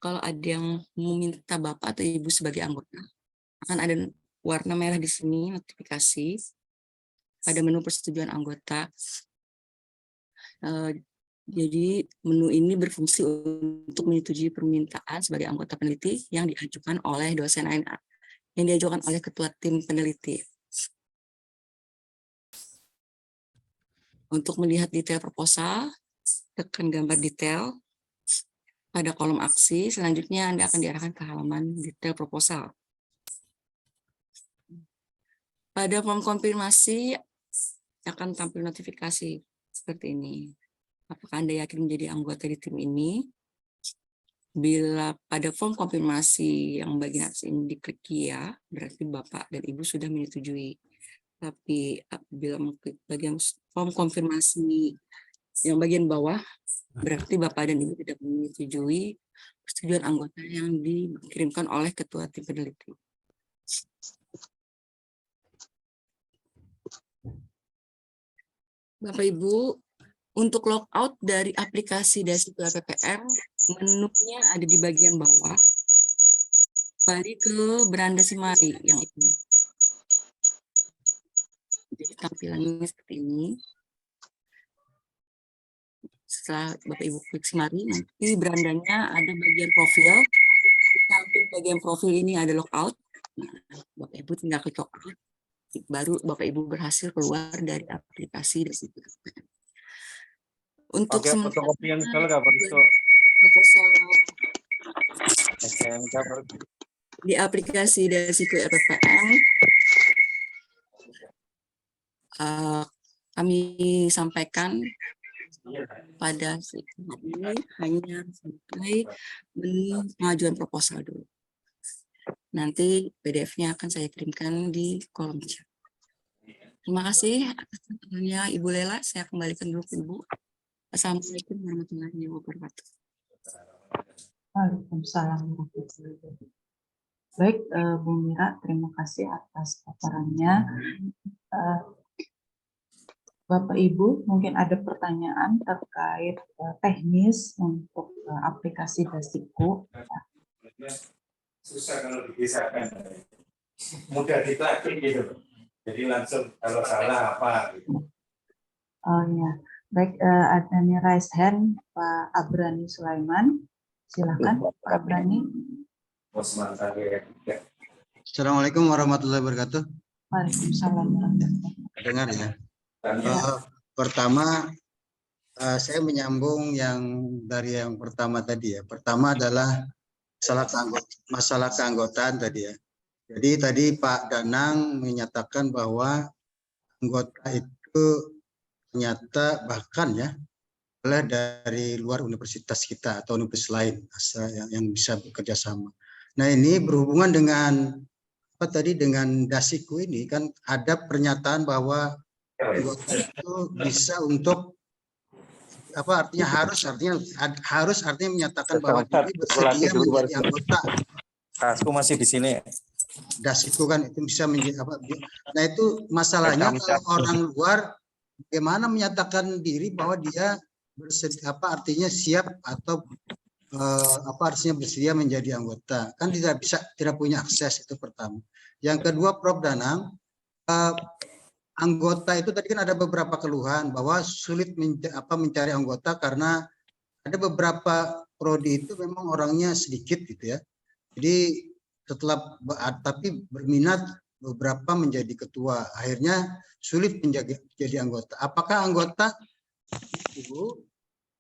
kalau ada yang meminta Bapak atau Ibu sebagai anggota, akan ada warna merah di sini, notifikasi. pada menu persetujuan anggota. Jadi menu ini berfungsi untuk menyetujui permintaan sebagai anggota peneliti yang diajukan oleh dosen lain, yang diajukan oleh ketua tim peneliti. Untuk melihat detail proposal, tekan gambar detail pada kolom aksi. Selanjutnya Anda akan diarahkan ke halaman detail proposal. Pada form konfirmasi akan tampil notifikasi seperti ini. Apakah Anda yakin menjadi anggota di tim ini? Bila pada form konfirmasi yang bagian atas ini diklik ya, berarti Bapak dan Ibu sudah menyetujui. Tapi bila mengklik bagian form konfirmasi yang bagian bawah, berarti Bapak dan Ibu tidak menyetujui persetujuan anggota yang dikirimkan oleh ketua tim peneliti. Bapak Ibu, untuk logout dari aplikasi Dasiku LPPM, menunya ada di bagian bawah. Kembali ke beranda Simari yang ini. Jadi tampilannya seperti ini. Setelah Bapak Ibu klik Simari, nanti berandanya ada bagian profil. Di samping bagian profil ini ada logout. Nah, Bapak Ibu tinggal klik logout. Baru Bapak Ibu berhasil keluar dari aplikasi Dasiku LPPM. Untuk fotokopian sekali nggak proposal di aplikasi Dasiku LPPM, kami sampaikan pada ini hanya sampai menu pengajuan proposal dulu. Nanti PDF-nya akan saya kirimkan di kolom chat. Terima kasih atas pertanyaannya Ibu Lela. Saya kembalikan dulu ke Ibu. Assalamualaikum warahmatullahi wabarakatuh. Waalaikumsalam warahmatullahi wabarakatuh. Baik, Bu Mira, terima kasih atas paparannya. Bapak Ibu, mungkin ada pertanyaan terkait teknis untuk aplikasi Dasiku. Susah kalau dikisahkan, mudah ditagih gitu. Jadi langsung kalau salah apa gitu. Oh ya, baik, ada nih raise hand Pak Abrani Sulaiman. Silakan Pak Abrani. Assalamualaikum warahmatullahi wabarakatuh. Waalaikumsalam warahmatullahi wabarakatuh. Dengar ya. Pertama, saya menyambung yang dari yang pertama tadi ya. Pertama adalah masalah keanggotaan tadi ya. Jadi tadi Pak Danang menyatakan bahwa anggota itu ternyata bahkan ya oleh dari luar universitas kita atau universitas lain yang bisa bekerja sama. Nah ini berhubungan dengan apa tadi dengan Dasiku ini kan ada pernyataan bahwa anggota itu bisa untuk apa artinya harus artinya menyatakan bahwa dia bersedia menjadi anggota. Aku masih di sini. Dasiku kan itu bisa menjadi apa? Nah itu masalahnya kalau orang luar bagaimana menyatakan diri bahwa dia bersedia, apa artinya siap atau apa artinya bersedia menjadi anggota, kan tidak punya akses. Itu pertama. Yang kedua, Prof Danang, anggota itu tadi kan ada beberapa keluhan bahwa sulit mencari anggota karena ada beberapa prodi itu memang orangnya sedikit gitu ya. Jadi tapi berminat beberapa menjadi ketua, akhirnya sulit menjadi anggota. Apakah anggota itu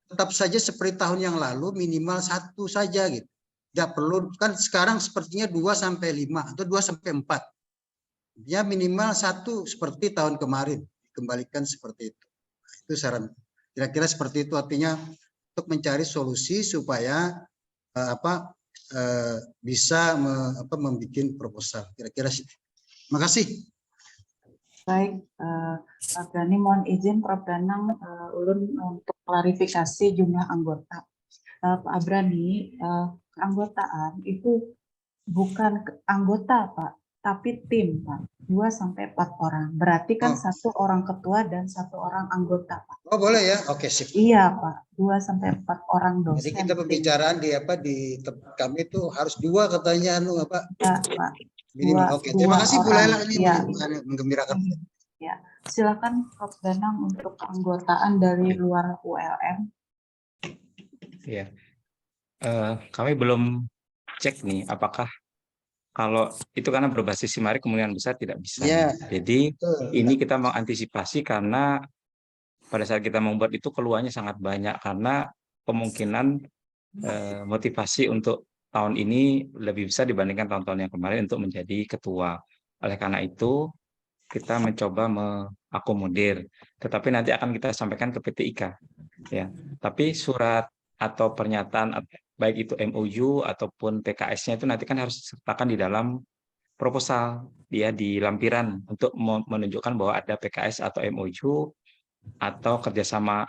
tetap saja seperti tahun yang lalu minimal 1 saja gitu? Tidak perlu kan sekarang sepertinya 2 sampai 5 atau 2 sampai 4. Dia minimal 1 seperti tahun kemarin, dikembalikan seperti itu. Nah, itu saran. Kira-kira seperti itu, artinya untuk mencari solusi supaya bisa membuat proposal. Kira-kira sih. Terima kasih. Baik, Pak Brani, mohon izin Prof Danang ulun untuk klarifikasi jumlah anggota. Pak Brani, keanggotaan itu bukan anggota Pak, tapi tim Pak, 2 sampai 4 orang. Berarti kan 1 orang ketua dan 1 orang anggota Pak. Oh boleh ya, oke sip. Iya Pak, 2 sampai 4 orang dosen. Jadi kita pembicaraan di tempat kami itu harus 2 katanya Ya Pak. Minimal. Oke, terima kasih Bu Lela, ini ya. menggembirakan. Ya. Silakan Prof. Danang untuk keanggotaan dari luar ULM. Ya, kami belum cek nih apakah kalau itu karena berbasis SIMARI kemungkinan besar tidak bisa. Ya, Jadi betul. ini kita mengantisipasi karena pada saat kita membuat itu keluarnya sangat banyak karena kemungkinan motivasi untuk tahun ini lebih besar dibandingkan tahun-tahun yang kemarin untuk menjadi ketua. Oleh karena itu kita mencoba mengakomodir, tetapi nanti akan kita sampaikan ke PT IKA. Ya, tapi surat atau pernyataan baik itu MOU ataupun PKS-nya itu nanti kan harus disertakan di dalam proposal dia di lampiran untuk menunjukkan bahwa ada PKS atau MOU atau kerjasama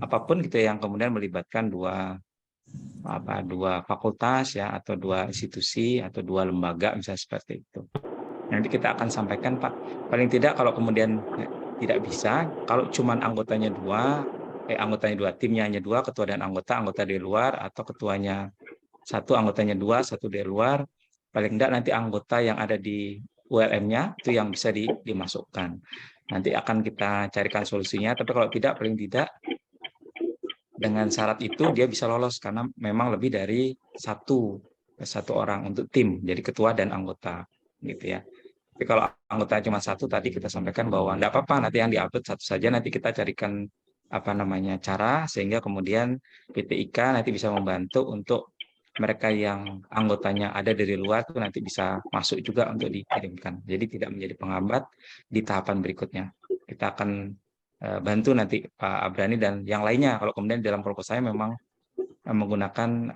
apapun gitu yang kemudian melibatkan dua fakultas ya atau dua institusi atau dua lembaga misalnya seperti itu. Nanti kita akan sampaikan Pak. Paling tidak kalau kemudian tidak bisa, kalau cuman anggotanya dua, timnya hanya dua, ketua dan anggota dari luar atau ketuanya satu, anggotanya dua, satu dari luar, paling tidak nanti anggota yang ada di ULM-nya itu yang bisa dimasukkan. Nanti akan kita carikan solusinya, tapi kalau tidak, paling tidak dengan syarat itu dia bisa lolos karena memang lebih dari satu orang untuk tim, jadi ketua dan anggota, gitu ya. Tapi kalau anggota cuma satu, tadi kita sampaikan bahwa tidak apa-apa, nanti yang diupload satu saja, nanti kita carikan cara sehingga kemudian PT IKA nanti bisa membantu untuk mereka yang anggotanya ada dari luar itu nanti bisa masuk juga untuk dikirimkan. Jadi tidak menjadi penghambat di tahapan berikutnya. Kita akan bantu nanti Pak Abrani dan yang lainnya kalau kemudian dalam proposal saya memang menggunakan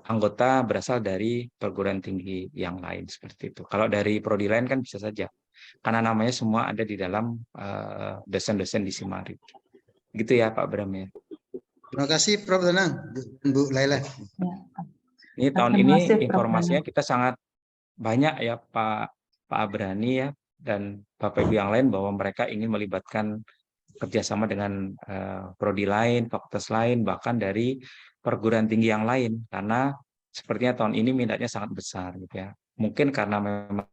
anggota berasal dari perguruan tinggi yang lain seperti itu. Kalau dari prodi lain kan bisa saja, karena namanya semua ada di dalam dosen-dosen di SIMARI. Gitu ya Pak Bram ya. Terima kasih Prof. Danang, Bu Laila. Ini tahun ini informasinya kita sangat banyak ya Pak Abrani ya dan Bapak Ibu yang lain bahwa mereka ingin melibatkan kerjasama dengan prodi lain, fakultas lain, bahkan dari perguruan tinggi yang lain karena sepertinya tahun ini minatnya sangat besar gitu ya. Mungkin karena memang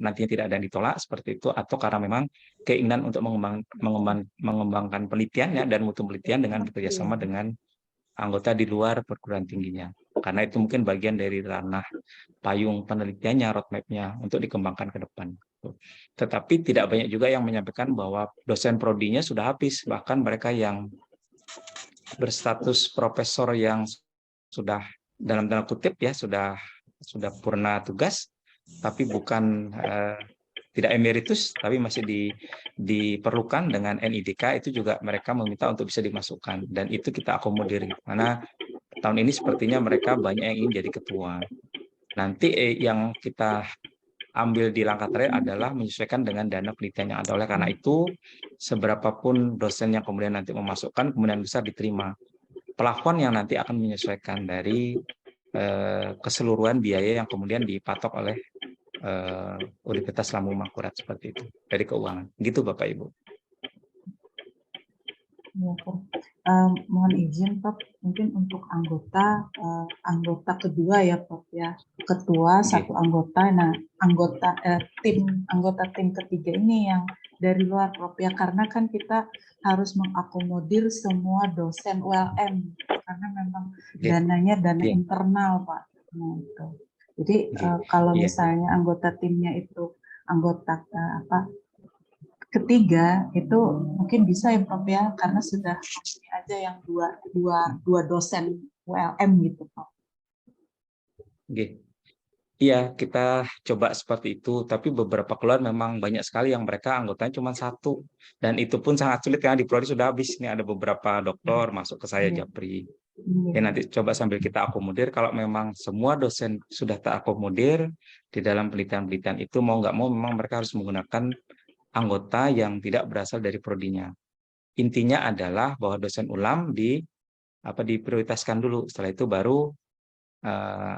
nantinya tidak ada yang ditolak seperti itu atau karena memang keinginan untuk mengembangkan penelitiannya dan mutu penelitian dengan bekerjasama dengan anggota di luar perguruan tingginya. Karena itu mungkin bagian dari ranah payung penelitiannya, roadmap-nya untuk dikembangkan ke depan. Tetapi tidak banyak juga yang menyampaikan bahwa dosen prodinya sudah habis, bahkan mereka yang berstatus profesor yang sudah dalam tanda kutip ya sudah purna tugas, tapi bukan tidak emeritus, tapi masih diperlukan dengan NIDK, itu juga mereka meminta untuk bisa dimasukkan dan itu kita akomodir karena tahun ini sepertinya mereka banyak yang ingin jadi ketua. Nanti yang kita ambil di langkah terakhir adalah menyesuaikan dengan dana penelitian yang ada. Oleh karena itu, seberapapun dosen yang kemudian nanti memasukkan, kemudian besar diterima. Plafon yang nanti akan menyesuaikan dari keseluruhan biaya yang kemudian dipatok oleh Universitas Lambung Mangkurat seperti itu dari keuangan. Gitu Bapak Ibu. Ya, mohon izin Prof, mungkin untuk anggota kedua ya Prof ya, ketua satu anggota. Nah anggota tim ketiga ini yang dari luar Prof ya, karena kan kita harus mengakomodir semua dosen ULM karena memang dananya dana internal Pak. Nah, itu. Jadi kalau misalnya anggota timnya itu anggota ketiga itu mungkin bisa ya Prof ya, karena sudah aja yang dua dosen ULM gitu Prof. Iya, kita coba seperti itu, tapi beberapa keluar memang banyak sekali yang mereka anggotanya cuma satu, dan itu pun sangat sulit karena di prodi sudah habis. Ini ada beberapa doktor masuk ke saya Japri. Ya, nanti coba sambil kita akomodir, kalau memang semua dosen sudah terakomodir di dalam penelitian-penelitian itu, mau nggak mau memang mereka harus menggunakan anggota yang tidak berasal dari prodinya. Intinya adalah bahwa dosen ulam diprioritaskan dulu. Setelah itu baru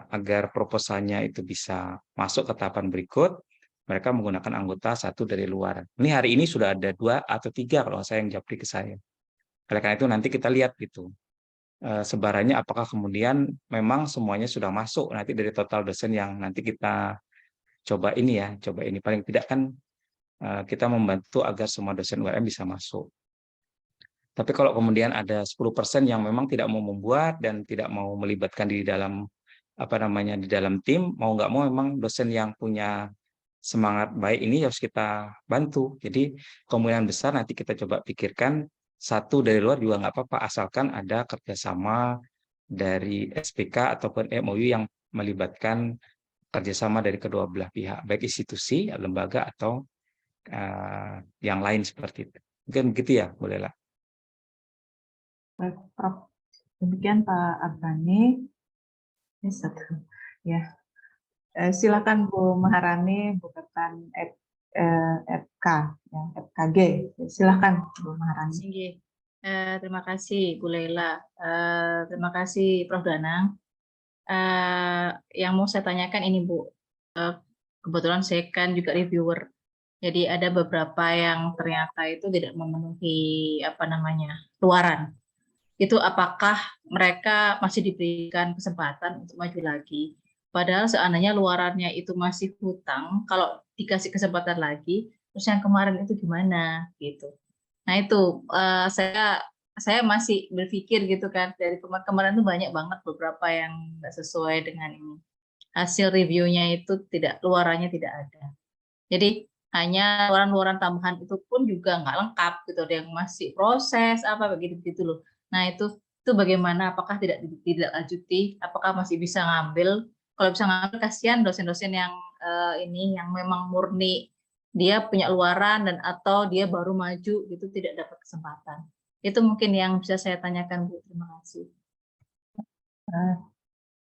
agar proposalnya itu bisa masuk ke tahapan berikut, mereka menggunakan anggota satu dari luar. Ini hari ini sudah ada 2 atau 3 kalau saya yang japri ke saya. Oleh karena itu nanti kita lihat gitu sebarannya apakah kemudian memang semuanya sudah masuk nanti dari total dosen yang nanti kita coba ini ya, coba ini. Paling tidak kan kita membantu agar semua dosen URM bisa masuk. Tapi kalau kemudian ada 10% yang memang tidak mau membuat dan tidak mau melibatkan di dalam di dalam tim, mau nggak mau memang dosen yang punya semangat baik ini harus kita bantu. Jadi kemungkinan besar nanti kita coba pikirkan satu dari luar juga nggak apa-apa, asalkan ada kerjasama dari SPK ataupun MOU yang melibatkan kerjasama dari kedua belah pihak, baik institusi, lembaga atau yang lain seperti itu. Mungkin begitu ya, bolehlah. Baik, Prof. Demikian Pak Abrani. Ini satu. Ya. Silakan Bu Maharani bukakan FK, ya, FKG. Silakan Bu Maharani. Terima kasih Bu Leila. Terima kasih Prof. Danang. Yang mau saya tanyakan ini Bu, kebetulan saya kan juga reviewer. Jadi ada beberapa yang ternyata itu tidak memenuhi luaran. Itu apakah mereka masih diberikan kesempatan untuk maju lagi? Padahal seandainya luarannya itu masih hutang, kalau dikasih kesempatan lagi, terus yang kemarin itu gimana gitu. Nah itu saya masih berpikir gitu kan, dari kemarin itu banyak banget beberapa yang nggak sesuai dengan ini. Hasil reviewnya itu luarannya tidak ada. Jadi hanya luaran-luaran tambahan itu pun juga nggak lengkap gitu, ada yang masih proses begitu loh. Nah itu bagaimana? Apakah tidak lanjuti? Apakah masih bisa ngambil? Kalau bisa ngambil, kasihan dosen-dosen yang yang memang murni dia punya luaran dan atau dia baru maju gitu tidak dapat kesempatan. Itu mungkin yang bisa saya tanyakan Bu. Terima kasih.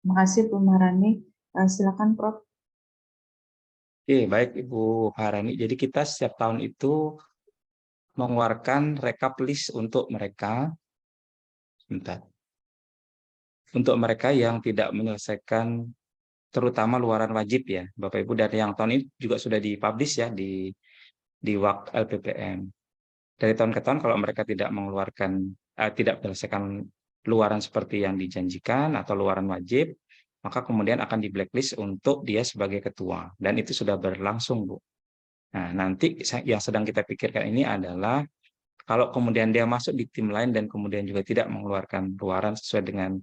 Terima kasih Bu Maharani. Silakan Prof. Oke, baik Ibu Harani. Jadi kita setiap tahun itu mengeluarkan rekap list untuk mereka. Untuk mereka yang tidak menyelesaikan terutama luaran wajib ya, Bapak Ibu, dari yang tahun ini juga sudah dipublish ya di WAK LPPM. Dari tahun ke tahun kalau mereka tidak mengeluarkan tidak menyelesaikan luaran seperti yang dijanjikan atau luaran wajib, maka kemudian akan di blacklist untuk dia sebagai ketua, dan itu sudah berlangsung Bu. Nah, nanti yang sedang kita pikirkan ini adalah kalau kemudian dia masuk di tim lain dan kemudian juga tidak mengeluarkan luaran sesuai dengan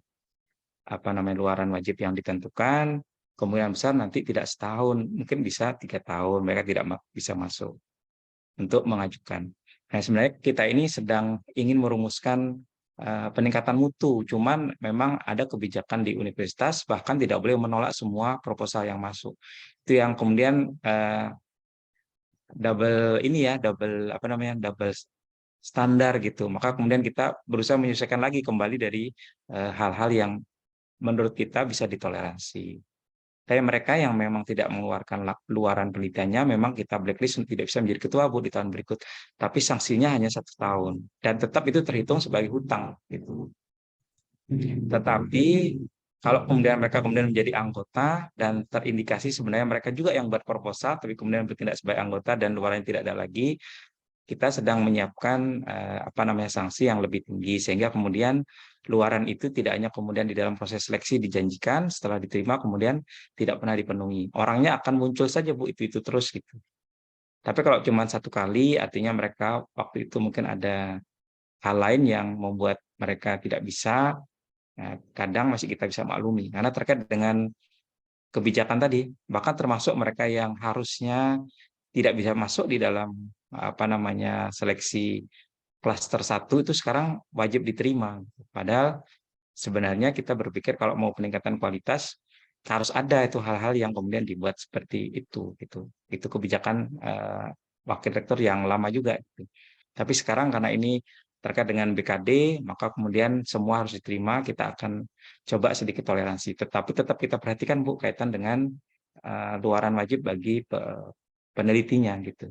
luaran wajib yang ditentukan, kemungkinan besar nanti tidak setahun, mungkin bisa 3 tahun mereka tidak bisa masuk untuk mengajukan. Nah, sebenarnya kita ini sedang ingin merumuskan peningkatan mutu, cuman memang ada kebijakan di universitas bahkan tidak boleh menolak semua proposal yang masuk. Itu yang kemudian double standar gitu. Maka kemudian kita berusaha menyesuaikan lagi kembali dari hal-hal yang menurut kita bisa ditoleransi. Tapi mereka yang memang tidak mengeluarkan luaran penelitiannya, memang kita blacklist tidak bisa menjadi ketua Bu di tahun berikut. Tapi sanksinya hanya 1 tahun dan tetap itu terhitung sebagai hutang gitu. Tetapi kalau kemudian mereka menjadi anggota dan terindikasi sebenarnya mereka juga yang buat proposal, tapi kemudian bertindak sebagai anggota dan luaran tidak ada lagi, kita sedang menyiapkan sanksi yang lebih tinggi sehingga kemudian luaran itu tidak hanya kemudian di dalam proses seleksi dijanjikan, setelah diterima kemudian tidak pernah dipenuhi. Orangnya akan muncul saja Bu, itu terus gitu. Tapi kalau cuma 1 kali, artinya mereka waktu itu mungkin ada hal lain yang membuat mereka tidak bisa. Nah, kadang masih kita bisa maklumi karena terkait dengan kebijakan tadi, bahkan termasuk mereka yang harusnya tidak bisa masuk di dalam seleksi klaster 1 itu sekarang wajib diterima. Padahal sebenarnya kita berpikir kalau mau peningkatan kualitas harus ada itu hal-hal yang kemudian dibuat seperti itu gitu. Itu kebijakan wakil rektor yang lama juga gitu. Tapi sekarang karena ini terkait dengan BKD, maka kemudian semua harus diterima, kita akan coba sedikit toleransi. Tetapi tetap kita perhatikan Bu kaitan dengan luaran wajib bagi penelitinya gitu.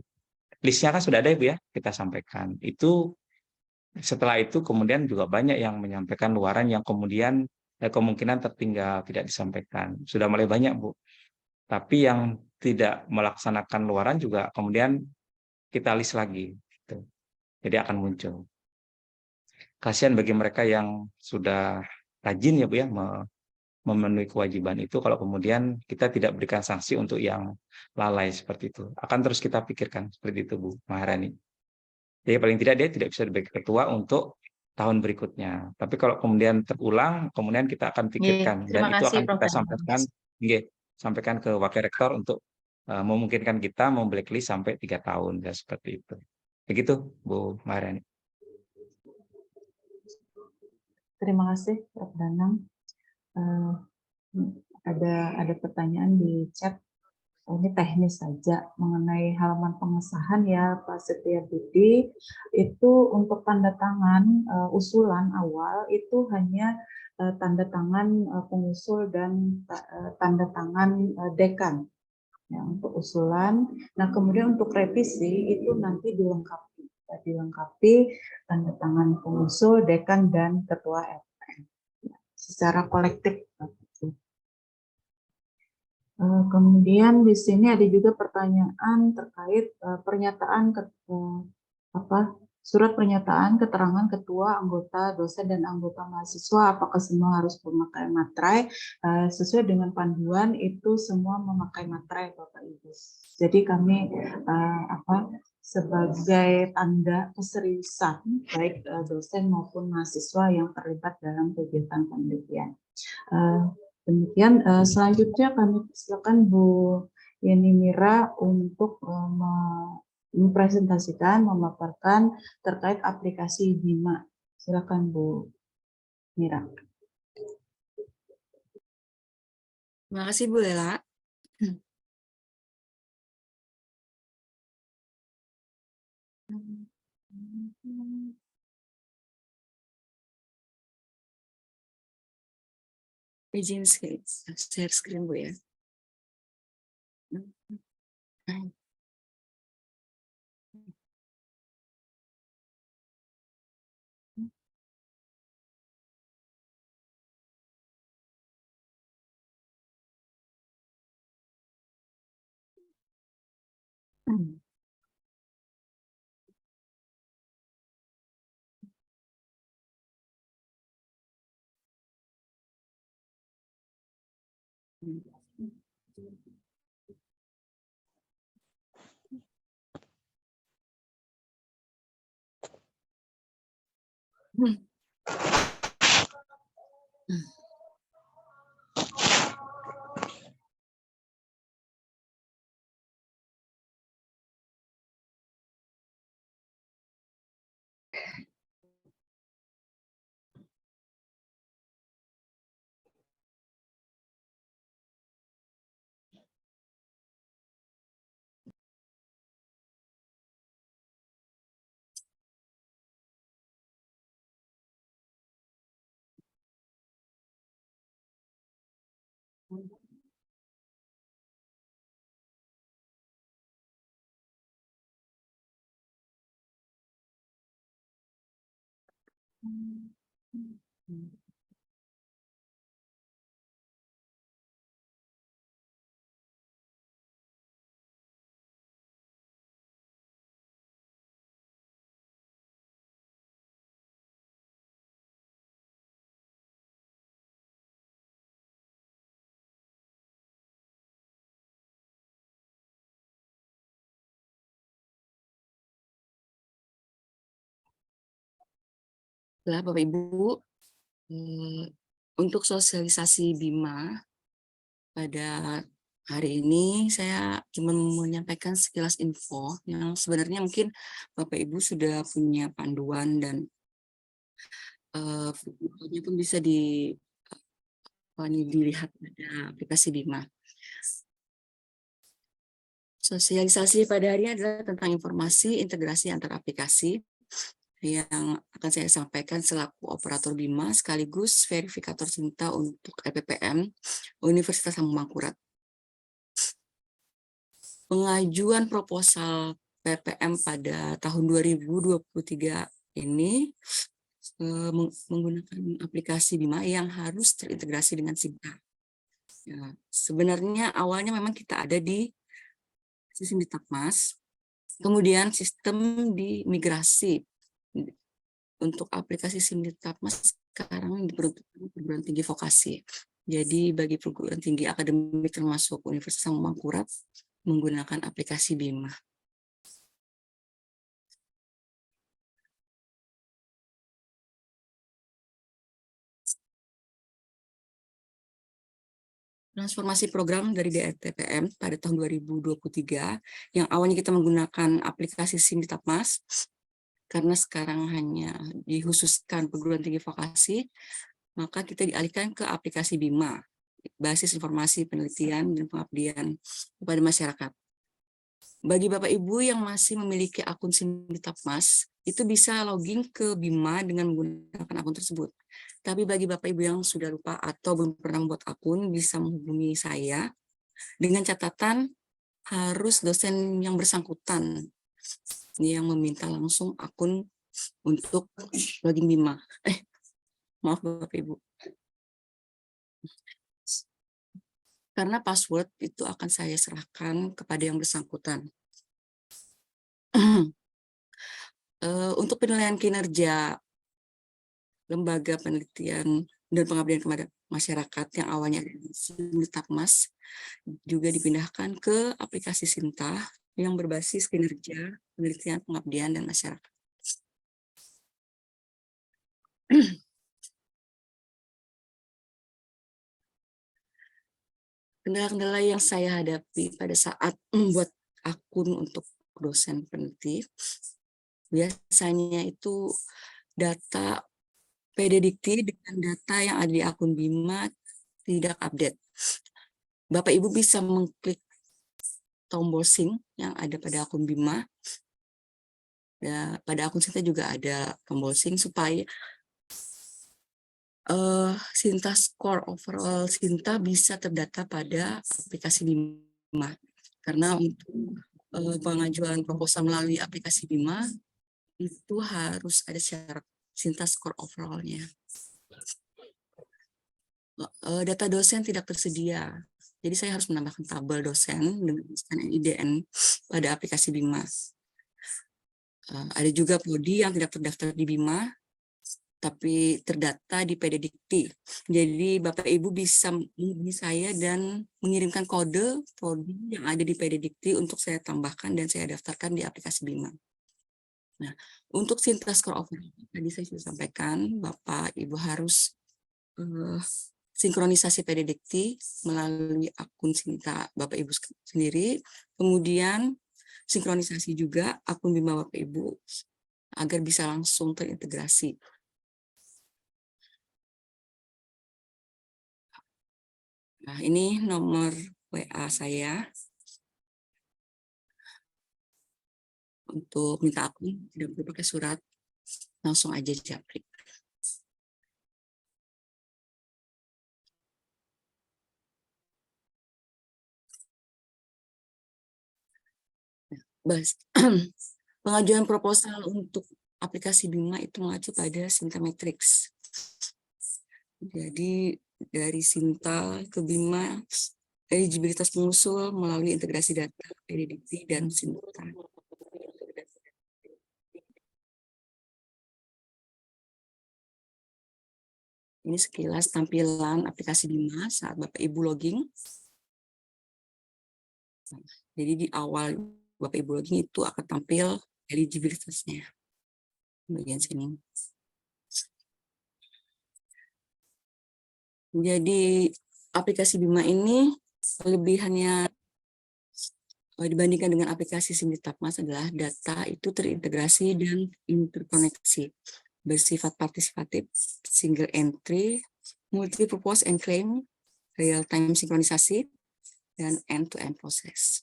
Listnya kan sudah ada Bu ya, kita sampaikan. Itu setelah itu kemudian juga banyak yang menyampaikan luaran yang kemudian kemungkinan tertinggal tidak disampaikan. Sudah mulai banyak Bu. Tapi yang tidak melaksanakan luaran juga kemudian kita list lagi. Gitu. Jadi akan muncul. Kasihan bagi mereka yang sudah rajin ya Bu ya memenuhi kewajiban itu kalau kemudian kita tidak berikan sanksi untuk yang lalai seperti itu. Akan terus kita pikirkan seperti itu, Bu Maharani. Jadi paling tidak dia tidak bisa sebagai ketua untuk tahun berikutnya. Tapi kalau kemudian terulang, kemudian kita akan pikirkan dan terima itu kasih akan Prof. kita Danang. sampaikan ke wakil rektor untuk memungkinkan kita memblacklist sampai 3 tahun dan seperti itu. Begitu, Bu Maharani. Terima kasih, Prof. Danang. Ada pertanyaan di chat. Ini teknis saja mengenai halaman pengesahan ya Pak Setia Budi. Itu untuk tanda tangan usulan awal itu hanya tanda tangan pengusul dan tanda tangan dekan ya, untuk usulan. Nah kemudian untuk revisi itu nanti dilengkapi tanda tangan pengusul, dekan dan ketua LPM secara kolektif. Kemudian di sini ada juga pertanyaan terkait surat pernyataan keterangan ketua, anggota, dosen dan anggota mahasiswa apakah semua harus memakai materai. Sesuai dengan panduan itu semua memakai materai Bapak Ibu. Jadi kami sebagai tanda keseriusan baik dosen maupun mahasiswa yang terlibat dalam kegiatan penelitian. Demikian, selanjutnya kami silakan Bu Yeni Mira untuk mempresentasikan, memaparkan terkait aplikasi Bima. Silakan Bu Mira. Terima kasih Bu Lela. Izin share screen Bu ya. Bapak Ibu, untuk sosialisasi Bima pada hari ini saya cuma menyampaikan sekilas info yang sebenarnya mungkin Bapak Ibu sudah punya panduan dan videonya pun bisa dilihat pada aplikasi Bima. Sosialisasi pada hari ini adalah tentang informasi integrasi antar aplikasi yang akan saya sampaikan selaku operator Bima sekaligus verifikator cinta untuk LPPM Universitas Hamengkurat. Pengajuan proposal PPM pada tahun 2023 ini menggunakan aplikasi Bima yang harus terintegrasi dengan Sinta. Ya, sebenarnya awalnya memang kita ada di sistem Ditakmas, kemudian sistem dimigrasi untuk aplikasi SIM Ditakmas sekarang diperuntukkan perguruan tinggi vokasi. Jadi bagi perguruan tinggi akademik termasuk Universitas Mangkurat menggunakan aplikasi BIMA. Transformasi program dari DRTPM pada tahun 2023 yang awalnya kita menggunakan aplikasi Simtipmas karena sekarang hanya dikhususkan perguruan tinggi vokasi, maka kita dialihkan ke aplikasi BIMA, basis informasi penelitian dan pengabdian kepada masyarakat. Bagi Bapak Ibu yang masih memiliki akun Simtipmas, itu bisa login ke BIMA dengan menggunakan akun tersebut. Tapi bagi Bapak Ibu yang sudah lupa atau belum pernah membuat akun, bisa menghubungi saya dengan catatan harus dosen yang bersangkutan yang meminta langsung akun untuk login BIMA. Maaf Bapak Ibu. Karena password itu akan saya serahkan kepada yang bersangkutan. Untuk penilaian kinerja lembaga penelitian dan pengabdian kepada masyarakat yang awalnya Simtipmas juga dipindahkan ke aplikasi Sinta yang berbasis kinerja penelitian, pengabdian, dan masyarakat. Kendala-kendala yang saya hadapi pada saat membuat akun untuk dosen peneliti, biasanya itu data PDDikti dengan data yang ada di akun BIMA tidak update. Bapak Ibu bisa mengklik tombol sync yang ada pada akun BIMA. Ya, pada akun Sinta juga ada tombol sync supaya Sinta score overall Sinta bisa terdata pada aplikasi BIMA. Karena untuk pengajuan proposal melalui aplikasi BIMA itu harus ada syarat Sinta score overall-nya. Data dosen tidak tersedia. Jadi saya harus menambahkan tabel dosen dengan IDN pada aplikasi BIMA. Ada juga prodi yang tidak terdaftar di BIMA, tapi terdata di PDDikti. Jadi Bapak Ibu bisa menghubungi saya dan mengirimkan kode prodi yang ada di PDDikti untuk saya tambahkan dan saya daftarkan di aplikasi BIMA. Nah, untuk Sinta score overall, tadi saya sudah sampaikan, Bapak Ibu harus sinkronisasi PDDikti melalui akun Sinta Bapak Ibu sendiri, kemudian sinkronisasi juga akun BIMA Bapak Ibu agar bisa langsung terintegrasi. Nah, ini nomor WA saya. Untuk minta akun, tidak perlu pakai surat, langsung aja japri. Pengajuan proposal untuk aplikasi BIMA itu mengacu pada Sinta Matrix. Jadi dari Sinta ke BIMA, eligibilitas pengusul melalui integrasi data PDDikti dan Sinta. Ini sekilas tampilan aplikasi BIMA saat Bapak Ibu login. Jadi di awal Bapak Ibu login itu akan tampil eligibilitasnya. Bagian sini. Jadi aplikasi BIMA ini kelebihannya dibandingkan dengan aplikasi Simtipmas adalah data itu terintegrasi dan interkoneksi, bersifat partisipatif, single entry, multi-purpose and claim, real-time sinkronisasi, dan end-to-end proses.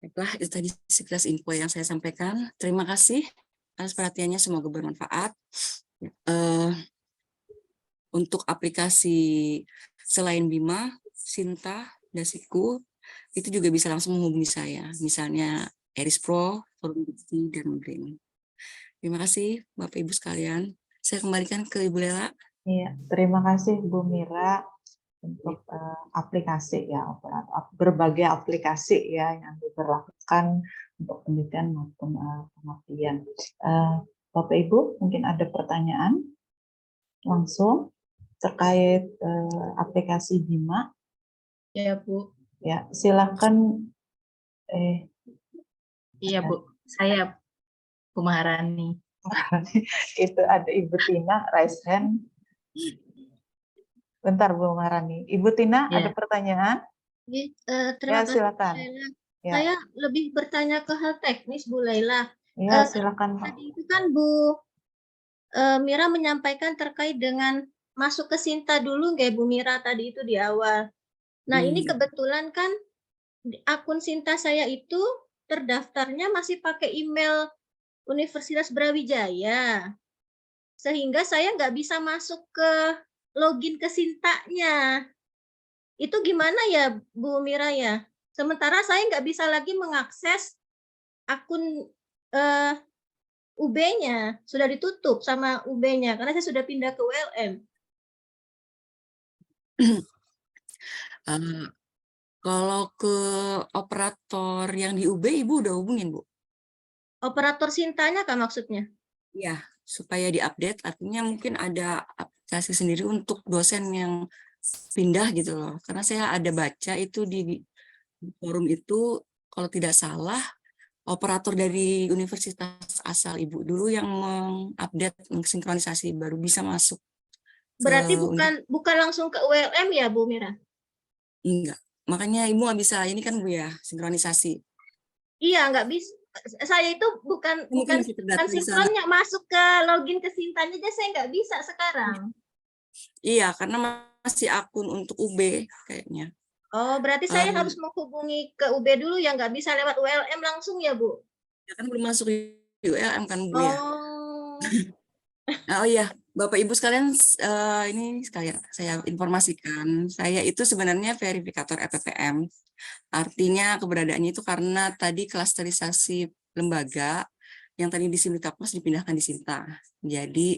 Baiklah, itu tadi sekilas info yang saya sampaikan. Terima kasih atas perhatiannya, semoga bermanfaat. Untuk aplikasi selain BIMA, Sinta, Dasiku, itu juga bisa langsung menghubungi saya. Misalnya Eris Pro, Forum Dikti, dan Brain. Terima kasih Bapak Ibu sekalian. Saya kembalikan ke Ibu Lela. Iya, terima kasih Bu Mira untuk aplikasi ya, berbagai aplikasi ya yang diberlakukan untuk penelitian maupun pengabdian. Bapak Ibu mungkin ada pertanyaan langsung terkait aplikasi Bima. Ya, Bu. Ya, silakan. Iya, Bu. Saya Bu Maharani. Itu ada Ibu Tina, raise hand. Bentar Bu Maharani. Ibu Tina Ya. ada pertanyaan? Terima Ya, kasih, silakan. Bu Laila. Ya. Saya lebih bertanya ke hal teknis, Bu Laila. Ya, silakan Pak. Tadi itu kan Bu Mira menyampaikan terkait dengan masuk ke Sinta dulu, nggak Bu Mira tadi itu di awal. Nah, ini kebetulan kan akun Sinta saya itu terdaftarnya masih pakai email Universitas Brawijaya. Sehingga saya nggak bisa masuk ke login ke Sintanya. Itu gimana ya Bu Mira ya? Sementara saya nggak bisa lagi mengakses akun UB-nya, sudah ditutup sama UB-nya karena saya sudah pindah ke ULM. Kalau ke operator yang di UB, Ibu udah hubungin, Bu? Operator Sintanya Kak maksudnya? Iya, supaya diupdate, artinya mungkin ada aplikasi sendiri untuk dosen yang pindah gitu loh. Karena saya ada baca itu di forum itu, kalau tidak salah, operator dari universitas asal Ibu dulu yang mengupdate, mensinkronisasi, baru bisa masuk. Berarti bukan langsung ke ULM ya Bu Mira? Enggak, makanya Ibu nggak bisa, ini kan Bu ya, sinkronisasi. Iya, nggak bisa. Saya itu bukan sinkronnya, masuk ke login ke Sintanya aja saya nggak bisa sekarang. Iya, karena masih akun untuk UB kayaknya. Oh, berarti saya harus menghubungi ke UB dulu ya, nggak bisa lewat ULM langsung ya, Bu? Ya kan belum masuk ULM kan, Bu ya? Oh iya, Bapak Ibu sekalian, ini sekalian saya informasikan, saya itu sebenarnya verifikator EPPM. Artinya keberadaannya itu karena tadi klasterisasi lembaga yang tadi di Simlitakpos dipindahkan di Sinta. Jadi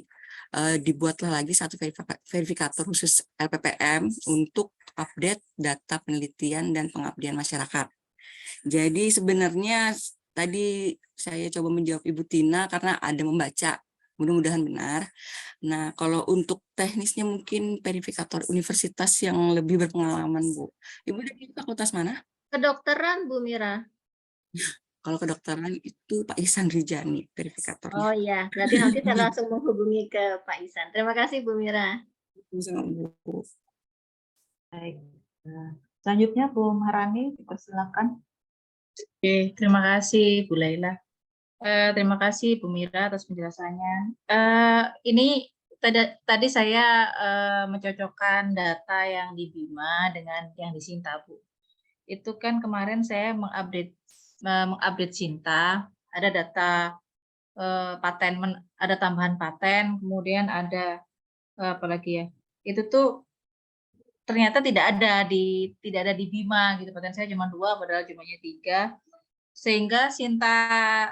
dibuatlah lagi satu verifikator khusus LPPM untuk update data penelitian dan pengabdian masyarakat. Jadi sebenarnya tadi saya coba menjawab Ibu Tina karena ada membaca, mudah-mudahan benar. Nah, kalau untuk teknisnya mungkin verifikator universitas yang lebih berpengalaman, Bu. Ibu dari fakultas mana? Kedokteran, Bu Mira. Kalau kedokteran itu Pak Ihsan Rijani, verifikatornya. Oh iya, berarti nanti saya langsung menghubungi ke Pak Ihsan. Terima kasih Bu Mira. Baik. Selanjutnya Bu Maharani, silakan. Oke, terima kasih Bu Laila. Terima kasih Bu Mira atas penjelasannya. Ini tadi saya mencocokkan data yang di Bima dengan yang di Sinta, Bu. Itu kan kemarin saya mengupdate Sinta, ada data paten, ada tambahan paten, kemudian ada apa lagi ya? Itu tuh ternyata tidak ada di Bima gitu. Paten saya cuma 2 padahal jumlahnya 3. Sehingga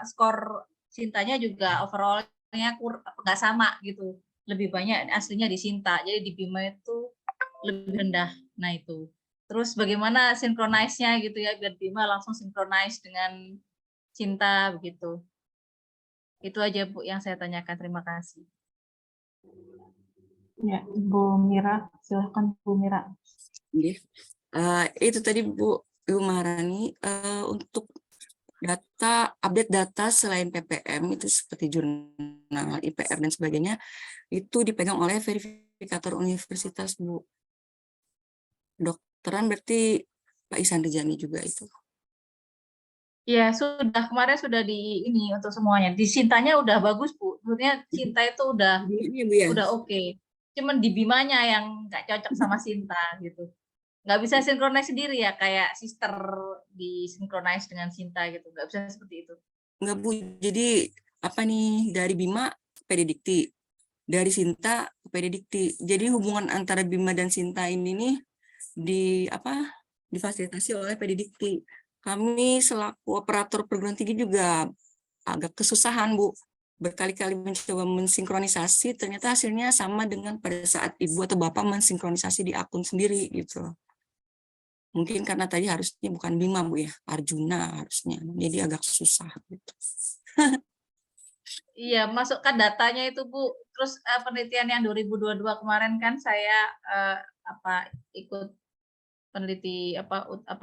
skor Sintanya juga overall-nya nggak sama gitu. Lebih banyak aslinya di Sinta. Jadi di Bima itu lebih rendah. Nah itu. Terus bagaimana sinkronize-nya gitu ya, biar Bima langsung sinkronize dengan Sinta begitu. Itu aja Bu yang saya tanyakan. Terima kasih. Ya, Bu Mira, silakan Bu Mira. Itu tadi Bu Ibu Maharani, untuk update data selain PPM itu seperti jurnal, IPR dan sebagainya, itu dipegang oleh verifikator universitas, Bu. Dokteran berarti Pak Ihsan Rijani juga itu. Ya, kemarin sudah di ini untuk semuanya. Di Sintanya udah bagus, Bu. Maksudnya Sinta itu udah oke. Cuman di Bimanya yang nggak cocok sama Sinta gitu. Nggak bisa sinkronis sendiri ya, kayak sister disinkronis dengan Sinta gitu. Nggak bisa seperti itu. Nggak, Bu. Jadi apa nih, dari Bima ke Pedidikti, dari Sinta ke Pedidikti. Jadi hubungan antara Bima dan Sinta ini nih difasilitasi oleh Pedidikti. Kami selaku operator perguruan tinggi juga agak kesusahan, Bu. Berkali-kali mencoba mensinkronisasi, ternyata hasilnya sama dengan pada saat Ibu atau Bapak mensinkronisasi di akun sendiri gitu. Mungkin karena tadi harusnya bukan Bima, Bu ya, Arjuna harusnya. Jadi agak susah gitu. Iya, masukkan datanya itu Bu. Terus penelitian yang 2022 kemarin kan saya ikut peneliti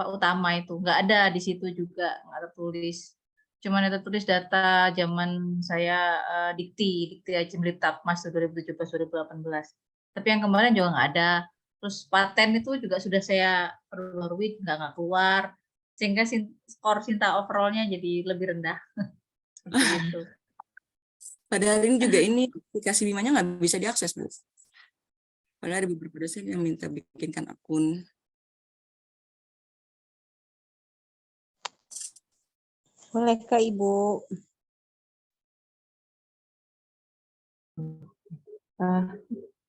utama itu, nggak ada di situ juga, nggak tertulis. Cuman ada tulis data zaman saya dikti aja Litbang 2017-2018. Tapi yang kemarin juga nggak ada. Terus paten itu juga sudah saya perbarui, nggak keluar, sehingga skor Sinta overall-nya jadi lebih rendah. Seperti itu. Padahal ini juga ini aplikasi Bimanya nggak bisa diakses, Bu. Padahal ada beberapa dosen yang minta bikinkan akun. Boleh Kak Ibu.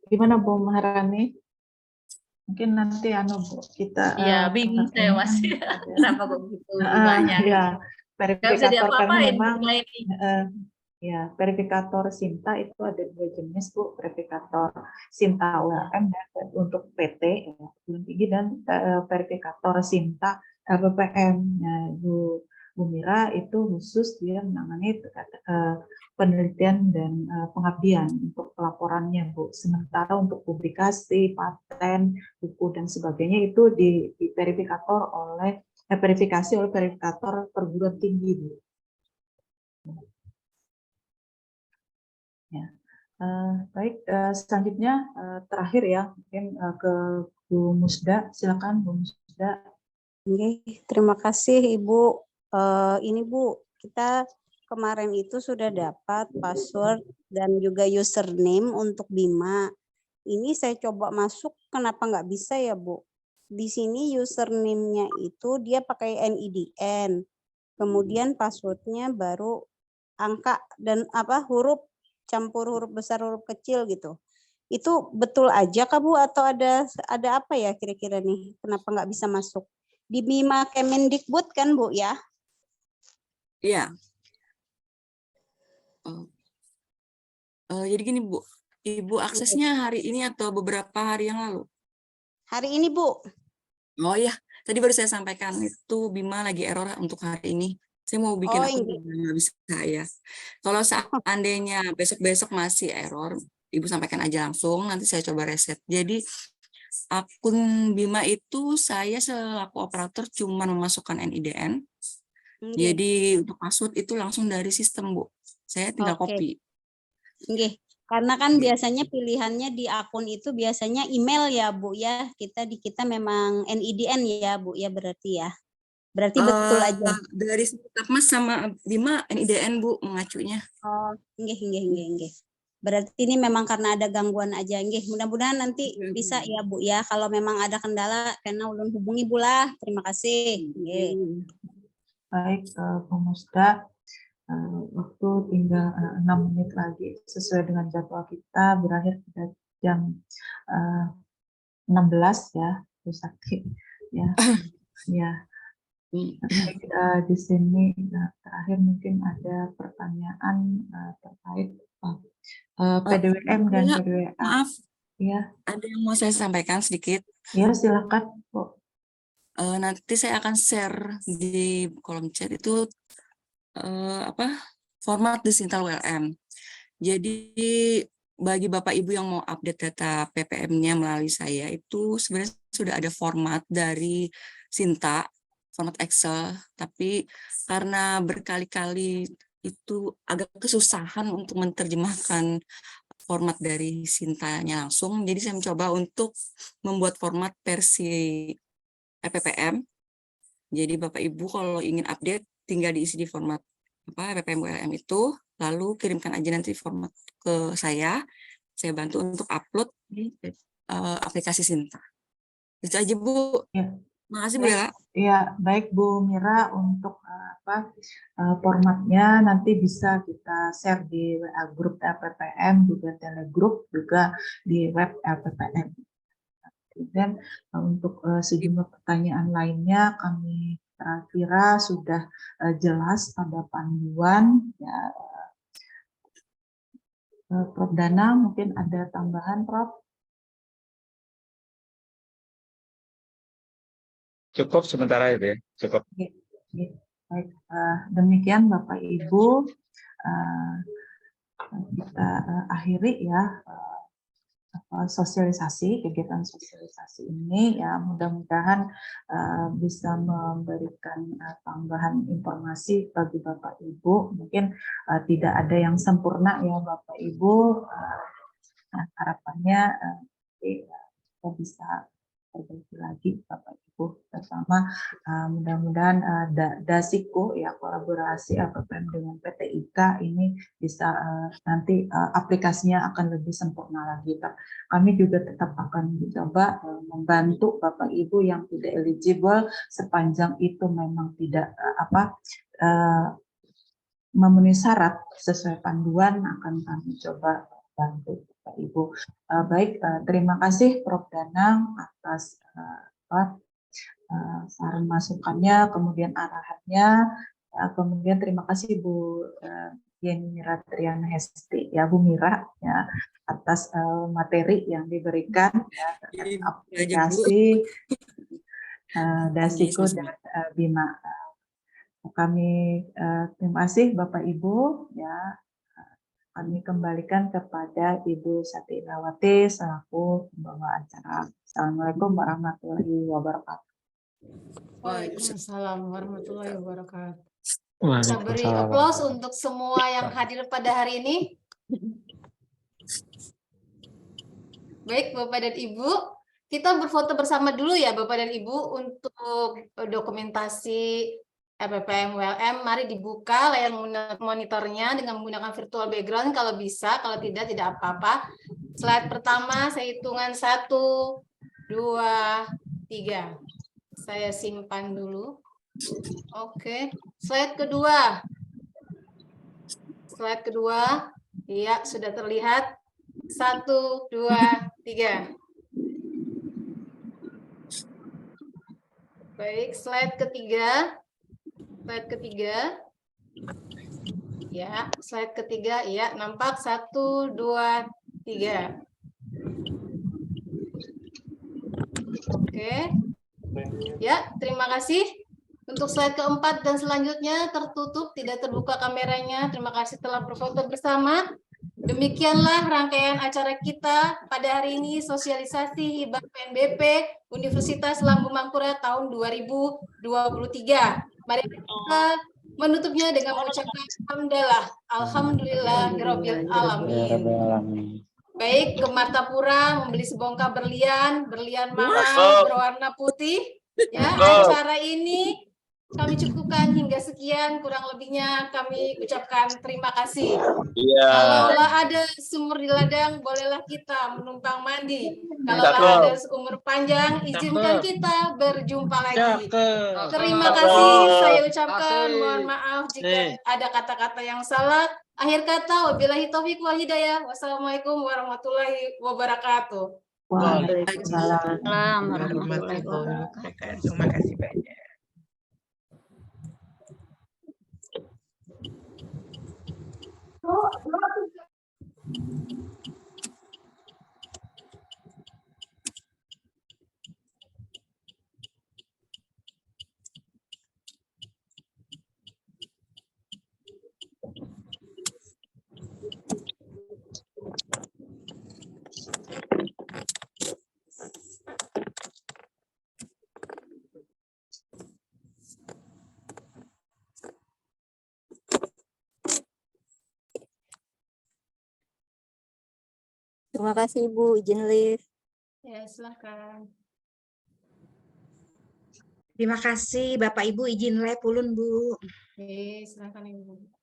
Gimana Bu Maharani? Mungkin nanti Bu kita bingung saya Mas. Kenapa kok begitu banyak? Ya, Nggak bisa verifikator kami diapa-apain memang ini. ya, verifikator Sinta itu ada 2 jenis Bu, verifikator Sinta ULM dan untuk PT ya, perguruan tinggi, dan verifikator Sinta LPPM. Ya, Bu Mira itu khusus dia menangani penelitian dan pengabdian untuk pelaporannya Bu. Sementara untuk publikasi, paten, buku dan sebagainya itu verifikasi oleh verifikator perguruan tinggi Bu. Ya. Baik, selanjutnya terakhir ya, mungkin ke Bu Musda. Silakan Bu Musda. Oke, terima kasih Ibu. Ini Bu, kita kemarin itu sudah dapat password dan juga username untuk Bima. Ini saya coba masuk, kenapa nggak bisa ya Bu? Di sini username-nya itu dia pakai NIDN, kemudian passwordnya baru angka dan huruf campur huruf besar huruf kecil gitu. Itu betul aja Kak Bu, atau ada apa ya kira-kira nih? Kenapa nggak bisa masuk? Di Bima Kemendikbud kan Bu ya? Iya. Jadi gini Bu, Ibu aksesnya hari ini atau beberapa hari yang lalu? Hari ini Bu. Oh iya, tadi baru saya sampaikan itu Bima lagi error untuk hari ini. Saya mau bikin akun nggak bisa ya. Kalau seandainya besok-besok masih error, Ibu sampaikan aja langsung, nanti saya coba reset. Jadi akun Bima itu saya selaku operator cuma memasukkan NIDN. Jadi untuk password itu langsung dari sistem Bu. Saya tinggal copy. Oke. Karena kan biasanya pilihannya di akun itu biasanya email ya Bu ya. Kita memang NIDN ya Bu ya berarti ya. Berarti betul aja. Dari Mas sama Bima NIDN Bu mengacunya. Oh, nggih. Berarti ini memang karena ada gangguan aja. Nggih, mudah-mudahan nanti bisa ya Bu ya. Kalau memang ada kendala karena ulun hubungi Bu lah. Terima kasih. Nggih. Baik, Bu Musda. Waktu tinggal 6 menit lagi sesuai dengan jadwal kita, berakhir pada jam 16 ya, Bu Sakti. Ya. Di sini terakhir mungkin ada pertanyaan terkait PDWM dan PDWA. Maaf, ya. Ada yang mau saya sampaikan sedikit. Ya, silakan Bu. Nanti saya akan share di kolom chat itu format di Sinta ULM. Jadi bagi Bapak Ibu yang mau update data PPM-nya melalui saya itu sebenarnya sudah ada format dari Sinta, format Excel, tapi karena berkali-kali itu agak kesusahan untuk menerjemahkan format dari Sinta-nya langsung, jadi saya mencoba untuk membuat format versi PPM. Jadi Bapak Ibu kalau ingin update tinggal diisi di format PPM ULM itu, lalu kirimkan aja nanti format ke saya bantu untuk upload di aplikasi Sinta. Itu aja Bu. Ya. Makasih Bu ya. Ya, baik Bu Mira, untuk formatnya nanti bisa kita share di WA grup LPPM, juga Telegroup, juga di web LPPM. Dan untuk sejumlah pertanyaan lainnya kami kira sudah jelas pada panduan. Ya, Prof. Dana, mungkin ada tambahan, Prof? Cukup sementara itu ya, cukup. Baik, demikian Bapak Ibu. kita akhiri ya kegiatan sosialisasi ini ya, mudah-mudahan bisa memberikan tambahan informasi bagi Bapak Ibu. Mungkin tidak ada yang sempurna ya Bapak Ibu. Harapannya kita bisa perbaiki lagi Bapak Ibu, terutama mudah-mudahan Dasiko ya, kolaborasi APPM dengan PT IKA ini bisa nanti aplikasinya akan lebih sempurna lagi. Kami juga tetap akan mencoba membantu Bapak Ibu yang tidak eligible sepanjang itu memang tidak memenuhi syarat sesuai panduan, akan kami coba bantu Bapak Ibu. Baik, terima kasih Prof. Danang atas saran masukannya, kemudian arahannya, kemudian terima kasih Bu Yeni Mira Triana Hesti ya, Bu Mira ya, atas materi yang diberikan ya, aplikasi Dasiko dan Bima. Kami terima kasih Bapak Ibu ya. Kami kembalikan kepada Ibu Sati Indrawati selaku pembawa acara. Assalamualaikum warahmatullahi wabarakatuh. Waalaikumsalam warahmatullahi wabarakatuh. Kita beri aplaus untuk semua yang hadir pada hari ini. Baik Bapak dan Ibu, kita berfoto bersama dulu ya Bapak dan Ibu untuk dokumentasi APPM WLM. Mari dibuka layar monitornya dengan menggunakan virtual background kalau bisa, kalau tidak apa-apa. Slide pertama saya hitungan 1, 2, 3. Saya simpan dulu. Oke, slide kedua. Slide kedua, iya sudah terlihat. 1, 2, 3. Baik, slide ketiga. Slide ketiga. Ya, slide ketiga, ya nampak 1, 2, 3. Oke. Ya, terima kasih. Untuk slide keempat dan selanjutnya tertutup, tidak terbuka kameranya. Terima kasih telah berfoto bersama. Demikianlah rangkaian acara kita pada hari ini, sosialisasi hibah PNBP Universitas Lambung Mangkurat tahun 2023. Mari kita menutupnya dengan mengucapkan alhamdulillahirabbil alamin. Baik, ke Martapura membeli sebongkah berlian mahal berwarna putih. Ya, acara ini kami cukupkan hingga sekian, kurang lebihnya kami ucapkan terima kasih. Kalau ada sumur di ladang, bolehlah kita menumpang mandi. Kalau ada umur panjang, izinkan kita berjumpa lagi. Terima kasih saya ucapkan, mohon maaf jika ada kata-kata yang salah. Akhir kata, wabillahi taufiq wal hidayah. Wassalamualaikum warahmatullahi wabarakatuh. Waalaikumsalam warahmatullahi wabarakatuh. Terima kasih banyak. Terima kasih Ibu, izin live. Ya, silakan. Terima kasih Bapak Ibu, izin live ulun Bu. Oke, silakan Ibu.